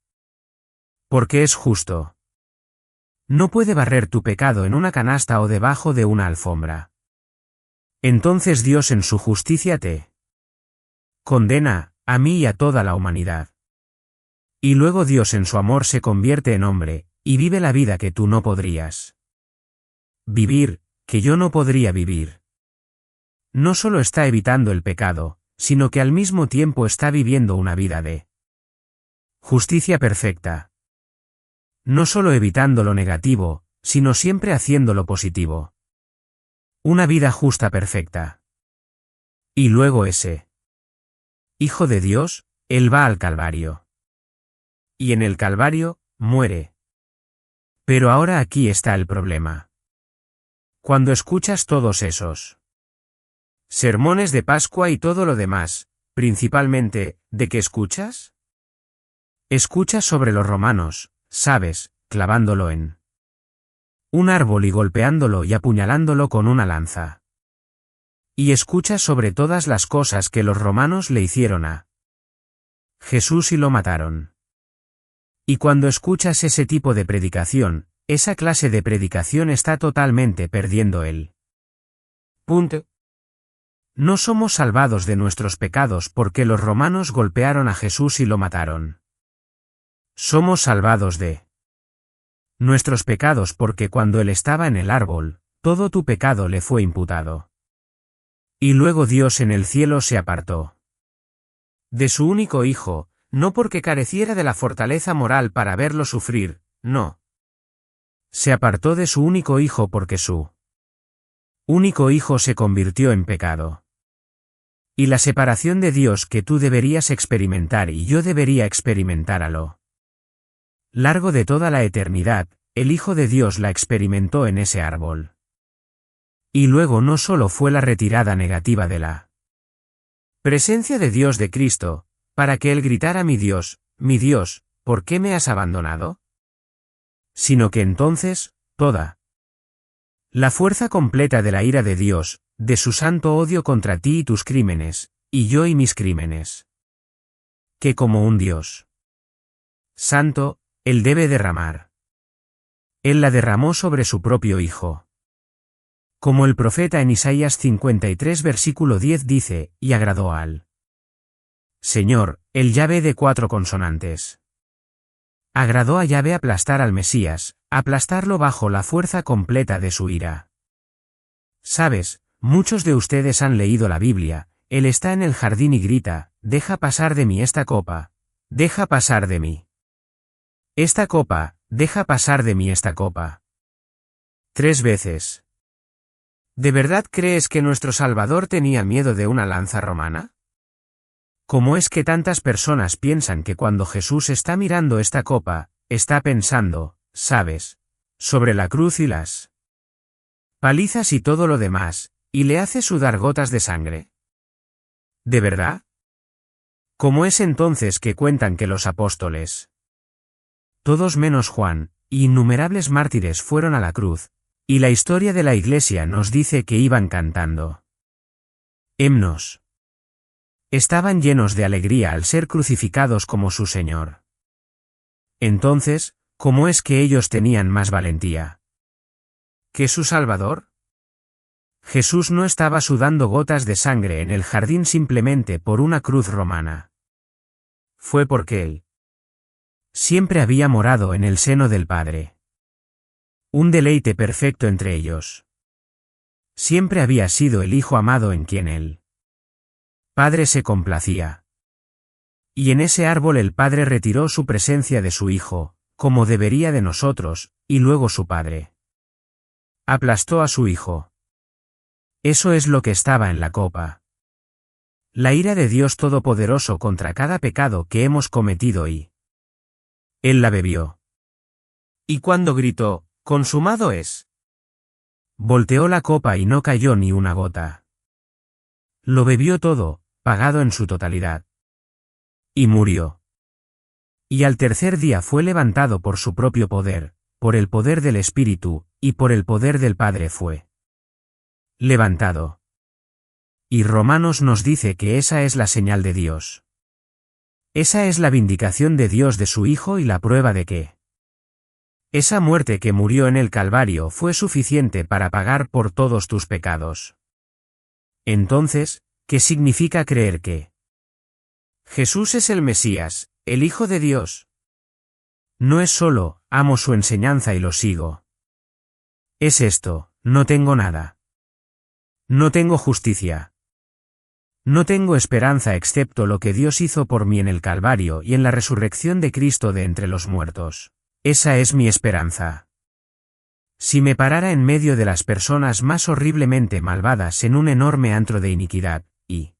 Porque es justo. No puede barrer tu pecado en una canasta o debajo de una alfombra. Entonces Dios en su justicia te condena, a mí y a toda la humanidad. Y luego Dios en su amor se convierte en hombre, y vive la vida que tú no podrías vivir, que yo no podría vivir. No solo está evitando el pecado, sino que al mismo tiempo está viviendo una vida de justicia perfecta. No solo evitando lo negativo, sino siempre haciendo lo positivo. Una vida justa perfecta. Y luego ese Hijo de Dios, él va al Calvario. Y en el Calvario, muere. Pero ahora aquí está el problema. Cuando escuchas todos esos sermones de Pascua y todo lo demás, principalmente, ¿de qué escuchas? Escuchas sobre los romanos, ¿sabes?, clavándolo en un árbol y golpeándolo y apuñalándolo con una lanza. Y escuchas sobre todas las cosas que los romanos le hicieron a Jesús y lo mataron. Y cuando escuchas ese tipo de predicación, esa clase de predicación está totalmente perdiendo el punto. No somos salvados de nuestros pecados porque los romanos golpearon a Jesús y lo mataron. Somos salvados de nuestros pecados porque cuando él estaba en el árbol, todo tu pecado le fue imputado. Y luego Dios en el cielo se apartó de su único hijo, no porque careciera de la fortaleza moral para verlo sufrir, no. Se apartó de su único hijo porque su único hijo se convirtió en pecado. Y la separación de Dios que tú deberías experimentar y yo debería experimentar a lo largo de toda la eternidad, el Hijo de Dios la experimentó en ese árbol. Y luego no solo fue la retirada negativa de la presencia de Dios de Cristo, para que él gritara mi Dios, ¿por qué me has abandonado? Sino que entonces, toda la fuerza completa de la ira de Dios, de su santo odio contra ti y tus crímenes, y yo y mis crímenes. Que como un Dios santo, él debe derramar. Él la derramó sobre su propio Hijo. Como el profeta en Isaías 53 versículo 10 dice, y agradó al Señor, el Yahvé de 4 consonantes. Agradó a Yahvé aplastar al Mesías, aplastarlo bajo la fuerza completa de su ira. Sabes, muchos de ustedes han leído la Biblia, él está en el jardín y grita, deja pasar de mí esta copa, deja pasar de mí esta copa, deja pasar de mí esta copa. 3 veces. ¿De verdad crees que nuestro Salvador tenía miedo de una lanza romana? ¿Cómo es que tantas personas piensan que cuando Jesús está mirando esta copa, está pensando, sabes, sobre la cruz y las palizas y todo lo demás, y le hace sudar gotas de sangre? ¿De verdad? ¿Cómo es entonces que cuentan que los apóstoles, todos menos Juan, y innumerables mártires fueron a la cruz, y la historia de la Iglesia nos dice que iban cantando himnos? Estaban llenos de alegría al ser crucificados como su Señor. Entonces, ¿cómo es que ellos tenían más valentía que su Salvador? Jesús no estaba sudando gotas de sangre en el jardín simplemente por una cruz romana. Fue porque él siempre había morado en el seno del Padre. Un deleite perfecto entre ellos. Siempre había sido el Hijo amado en quien él Padre se complacía. Y en ese árbol el Padre retiró su presencia de su Hijo, como debería de nosotros, y luego su Padre aplastó a su Hijo. Eso es lo que estaba en la copa. La ira de Dios Todopoderoso contra cada pecado que hemos cometido y él la bebió. Y cuando gritó, consumado es, volteó la copa y no cayó ni una gota. Lo bebió todo, pagado en su totalidad. Y murió. Y al tercer día fue levantado por su propio poder, por el poder del Espíritu, y por el poder del Padre fue levantado. Y Romanos nos dice que esa es la señal de Dios. Esa es la vindicación de Dios de su Hijo y la prueba de que esa muerte que murió en el Calvario fue suficiente para pagar por todos tus pecados. Entonces, ¿qué significa creer que Jesús es el Mesías, el Hijo de Dios? No es solo, amo su enseñanza y lo sigo. Es esto, no tengo nada. No tengo justicia. No tengo esperanza excepto lo que Dios hizo por mí en el Calvario y en la resurrección de Cristo de entre los muertos. Esa es mi esperanza. Si me parara en medio de las personas más horriblemente malvadas en un enorme antro de iniquidad, y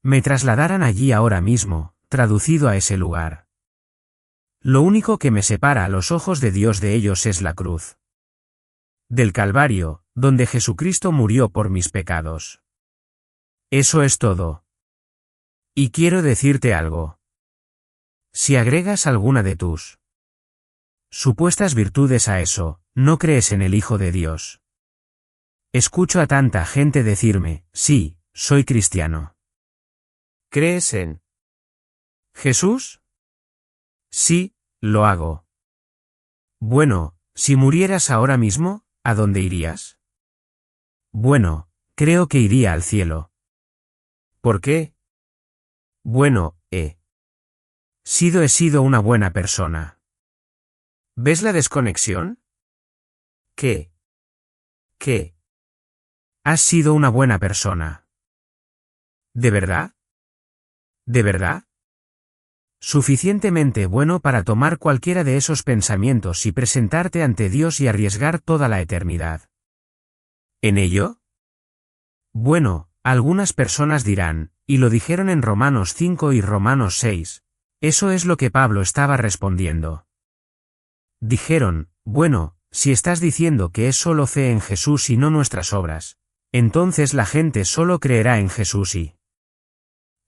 me trasladaran allí ahora mismo, traducido a ese lugar. Lo único que me separa a los ojos de Dios de ellos es la cruz del Calvario, donde Jesucristo murió por mis pecados. Eso es todo. Y quiero decirte algo. Si agregas alguna de tus supuestas virtudes a eso, no crees en el Hijo de Dios. Escucho a tanta gente decirme, sí, soy cristiano. ¿Crees en Jesús? Sí, lo hago. Bueno, si murieras ahora mismo, ¿a dónde irías? Bueno, creo que iría al cielo. ¿Por qué? Bueno, he sido una buena persona. ¿Ves la desconexión? ¿Qué? ¿Qué? Has sido una buena persona. ¿De verdad? ¿De verdad? Suficientemente bueno para tomar cualquiera de esos pensamientos y presentarte ante Dios y arriesgar toda la eternidad. ¿En ello? Bueno, algunas personas dirán, y lo dijeron en Romanos 5 y Romanos 6, eso es lo que Pablo estaba respondiendo. Dijeron, bueno, si estás diciendo que es solo fe en Jesús y no nuestras obras, entonces la gente solo creerá en Jesús y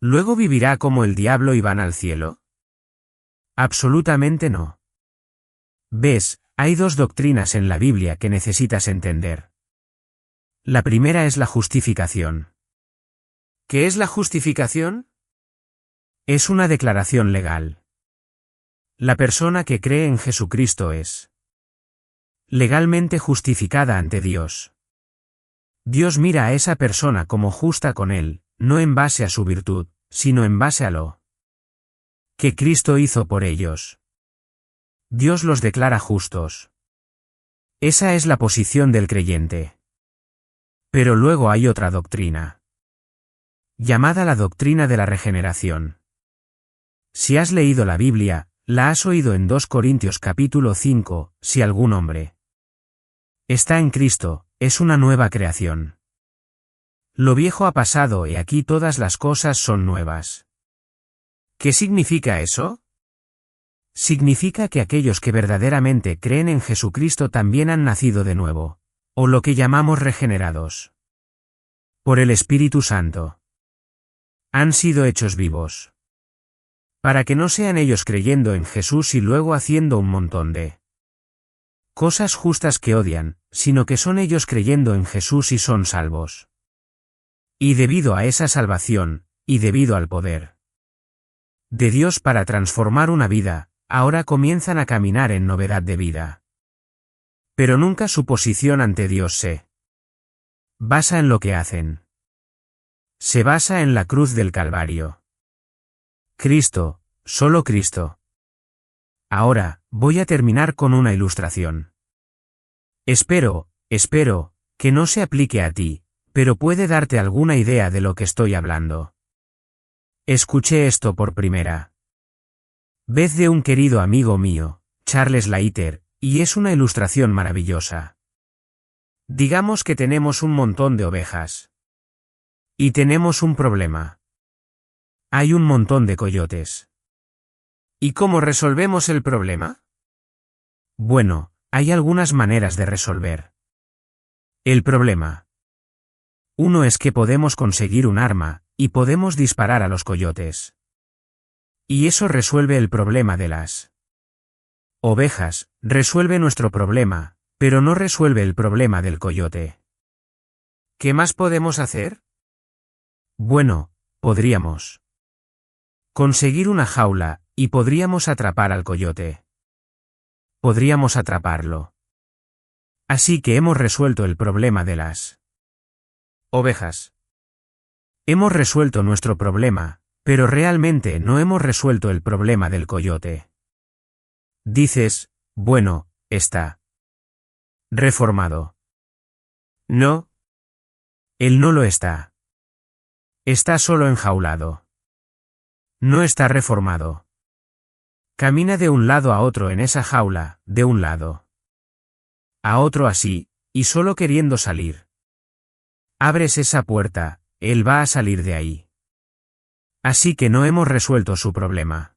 ¿luego vivirá como el diablo y van al cielo? Absolutamente no. ¿Ves? Hay dos doctrinas en la Biblia que necesitas entender. La primera es la justificación. ¿Qué es la justificación? Es una declaración legal. La persona que cree en Jesucristo es legalmente justificada ante Dios. Dios mira a esa persona como justa con él, no en base a su virtud, sino en base a lo que Cristo hizo por ellos. Dios los declara justos. Esa es la posición del creyente. Pero luego hay otra doctrina, llamada la doctrina de la regeneración. Si has leído la Biblia, la has oído en 2 Corintios capítulo 5, si algún hombre está en Cristo, es una nueva creación. Lo viejo ha pasado y aquí todas las cosas son nuevas. ¿Qué significa eso? Significa que aquellos que verdaderamente creen en Jesucristo también han nacido de nuevo, o lo que llamamos regenerados por el Espíritu Santo. Han sido hechos vivos. Para que no sean ellos creyendo en Jesús y luego haciendo un montón de cosas justas que odian, sino que son ellos creyendo en Jesús y son salvos. Y debido a esa salvación, y debido al poder de Dios para transformar una vida, ahora comienzan a caminar en novedad de vida. Pero nunca su posición ante Dios se basa en lo que hacen. Se basa en la cruz del Calvario. Cristo, solo Cristo. Ahora, voy a terminar con una ilustración. Espero, que no se aplique a ti, pero puede darte alguna idea de lo que estoy hablando. Escuché esto por primera vez de un querido amigo mío, Charles Leiter, y es una ilustración maravillosa. Digamos que tenemos un montón de ovejas. Y tenemos un problema. Hay un montón de coyotes. ¿Y cómo resolvemos el problema? Bueno, hay algunas maneras de resolver el problema. Uno es que podemos conseguir un arma, y podemos disparar a los coyotes. Y eso resuelve el problema de las ovejas, resuelve nuestro problema, pero no resuelve el problema del coyote. ¿Qué más podemos hacer? Bueno, podríamos conseguir una jaula, y podríamos atrapar al coyote. Podríamos atraparlo. Así que hemos resuelto el problema de las ovejas. Hemos resuelto nuestro problema, pero realmente no hemos resuelto el problema del coyote. Dices, bueno, está reformado. No. Él no lo está. Está solo enjaulado. No está reformado. Camina de un lado a otro en esa jaula, de un lado a otro así, y solo queriendo salir. Abres esa puerta, él va a salir de ahí. Así que no hemos resuelto su problema.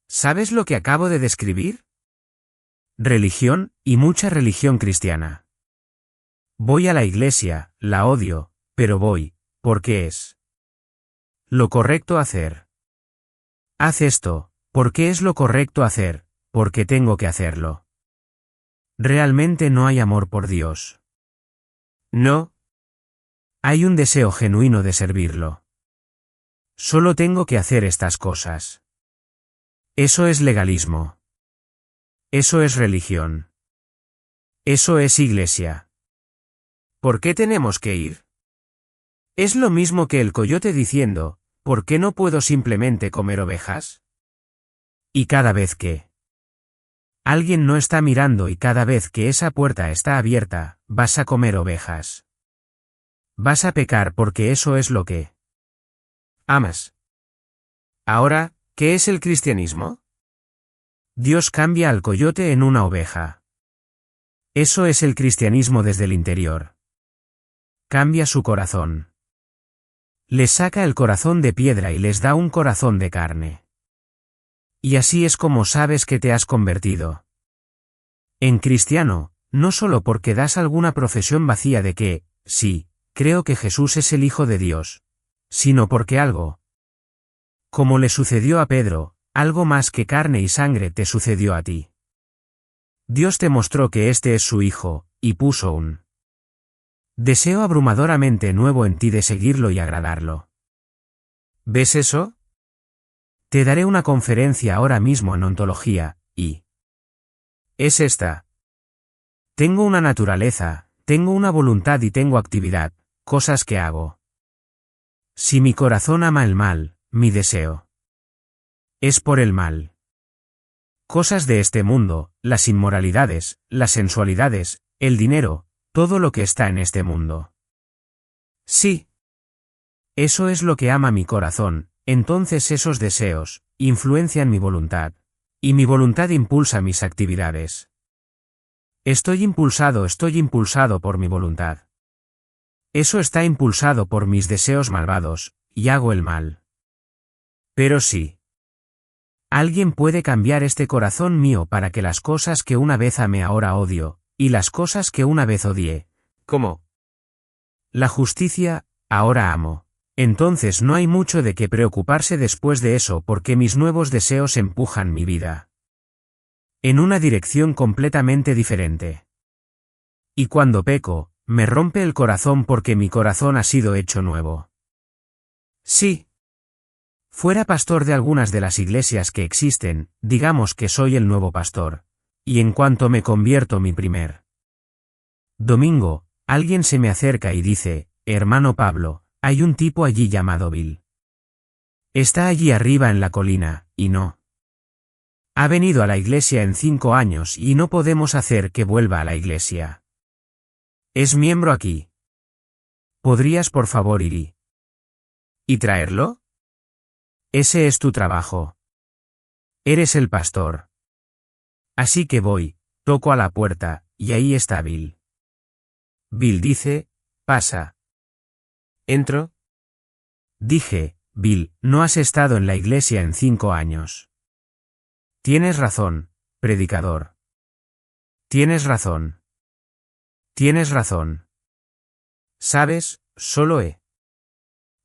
¿Sabes lo que acabo de describir? Religión, y mucha religión cristiana. Voy a la iglesia, la odio, pero voy, porque es lo correcto hacer. Haz esto, porque es lo correcto hacer, porque tengo que hacerlo. Realmente no hay amor por Dios. No. Hay un deseo genuino de servirlo. Solo tengo que hacer estas cosas. Eso es legalismo. Eso es religión. Eso es iglesia. ¿Por qué tenemos que ir? Es lo mismo que el coyote diciendo, ¿por qué no puedo simplemente comer ovejas? Y cada vez que alguien no está mirando y cada vez que esa puerta está abierta, vas a comer ovejas. Vas a pecar porque eso es lo que amas. Ahora, ¿qué es el cristianismo? Dios cambia al coyote en una oveja. Eso es el cristianismo desde el interior. Cambia su corazón. Les saca el corazón de piedra y les da un corazón de carne. Y así es como sabes que te has convertido en cristiano, no solo porque das alguna profesión vacía de que, sí, creo que Jesús es el Hijo de Dios, sino porque algo, como le sucedió a Pedro, algo más que carne y sangre te sucedió a ti. Dios te mostró que este es su Hijo, y puso un deseo abrumadoramente nuevo en ti de seguirlo y agradarlo. ¿Ves eso? Te daré una conferencia ahora mismo en ontología, y es esta. Tengo una naturaleza, tengo una voluntad y tengo actividad, cosas que hago. Si mi corazón ama el mal, mi deseo es por el mal. Cosas de este mundo, las inmoralidades, las sensualidades, el dinero, todo lo que está en este mundo. Sí. Eso es lo que ama mi corazón, entonces esos deseos influencian mi voluntad. Y mi voluntad impulsa mis actividades. Estoy impulsado por mi voluntad. Eso está impulsado por mis deseos malvados, y hago el mal. Pero sí. Alguien puede cambiar este corazón mío para que las cosas que una vez amé ahora odio, y las cosas que una vez odié, como la justicia, ahora amo. Entonces no hay mucho de qué preocuparse después de eso porque mis nuevos deseos empujan mi vida en una dirección completamente diferente. Y cuando peco, me rompe el corazón porque mi corazón ha sido hecho nuevo. Sí. Fuera pastor de algunas de las iglesias que existen, digamos que soy el nuevo pastor. Y en cuanto me convierto mi primer domingo, alguien se me acerca y dice, hermano Pablo, hay un tipo allí llamado Bill. Está allí arriba en la colina, y no ha venido a la iglesia en 5 años y no podemos hacer que vuelva a la iglesia. Es miembro aquí. ¿Podrías por favor ir y traerlo? Ese es tu trabajo. Eres el pastor. Así que voy, toco a la puerta, y ahí está Bill. Bill dice, pasa. ¿Entro? Dije, Bill, no has estado en la iglesia en 5 años. Tienes razón, predicador. Tienes razón. Tienes razón. ¿Sabes? Solo he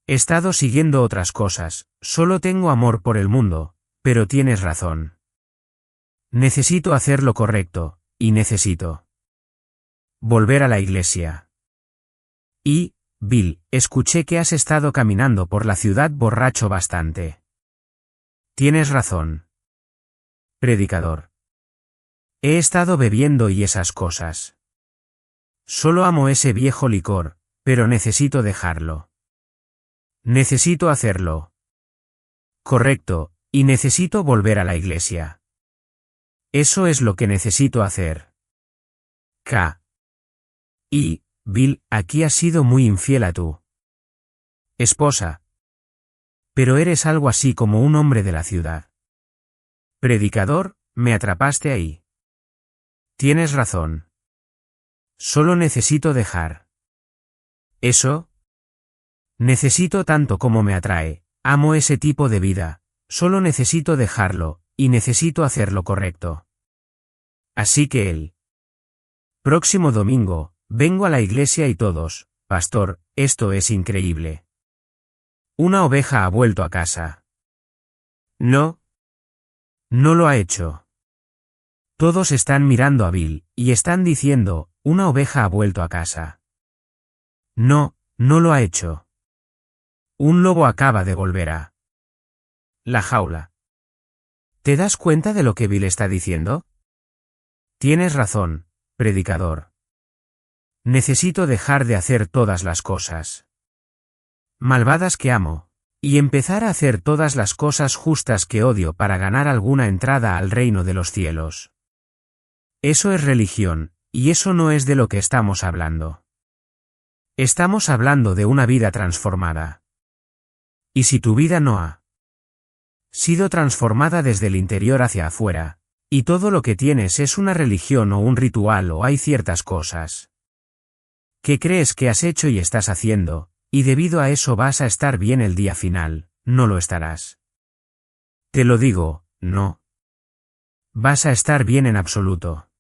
estado siguiendo otras cosas, solo tengo amor por el mundo, pero tienes razón. Necesito hacer lo correcto, y necesito volver a la iglesia. Y, Bill, escuché que has estado caminando por la ciudad borracho bastante. Tienes razón. Predicador. He estado bebiendo y esas cosas. Solo amo ese viejo licor, pero necesito dejarlo. Necesito hacerlo. Correcto, y necesito volver a la iglesia. Eso es lo que necesito hacer. Bill, aquí has sido muy infiel a tu esposa. Pero eres algo así como un hombre de la ciudad. Predicador, me atrapaste ahí. Tienes razón. Solo necesito dejar. ¿Eso? Necesito tanto como me atrae, amo ese tipo de vida, solo necesito dejarlo, y necesito hacer lo correcto. Así que el próximo domingo, vengo a la iglesia y todos, pastor, esto es increíble. Una oveja ha vuelto a casa. No. No lo ha hecho. Todos están mirando a Bill, y están diciendo, una oveja ha vuelto a casa. No, no lo ha hecho. Un lobo acaba de volver a la jaula. ¿Te das cuenta de lo que Bill está diciendo? Tienes razón, predicador. Necesito dejar de hacer todas las cosas malvadas que amo, y empezar a hacer todas las cosas justas que odio para ganar alguna entrada al reino de los cielos. Eso es religión, y eso no es de lo que estamos hablando. Estamos hablando de una vida transformada. Y si tu vida no ha sido transformada desde el interior hacia afuera, y todo lo que tienes es una religión o un ritual o hay ciertas cosas que crees que has hecho y estás haciendo, y debido a eso vas a estar bien el día final, no lo estarás. Te lo digo, no. Vas a estar bien en absoluto.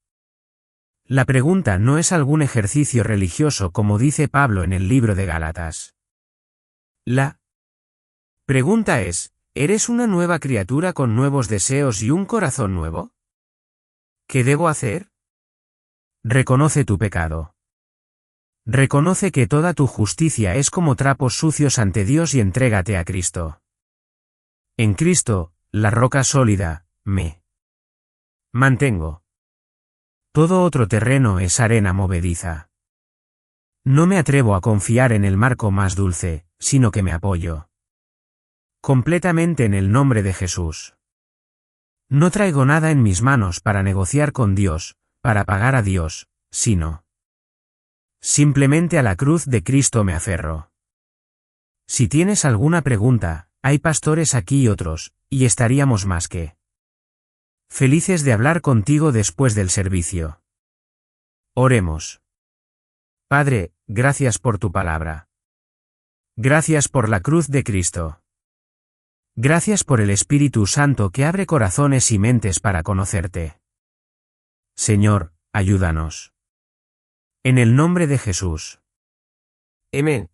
La pregunta no es algún ejercicio religioso como dice Pablo en el libro de Gálatas. La pregunta es, ¿eres una nueva criatura con nuevos deseos y un corazón nuevo? ¿Qué debo hacer? Reconoce tu pecado. Reconoce que toda tu justicia es como trapos sucios ante Dios y entrégate a Cristo. En Cristo, la roca sólida, me mantengo. Todo otro terreno es arena movediza. No me atrevo a confiar en el marco más dulce, sino que me apoyo completamente en el nombre de Jesús. No traigo nada en mis manos para negociar con Dios, para pagar a Dios, sino simplemente a la cruz de Cristo me aferro. Si tienes alguna pregunta, hay pastores aquí y otros, y estaríamos más que felices de hablar contigo después del servicio. Oremos. Padre, gracias por tu palabra. Gracias por la cruz de Cristo. Gracias por el Espíritu Santo que abre corazones y mentes para conocerte. Señor, ayúdanos. En el nombre de Jesús. Amén.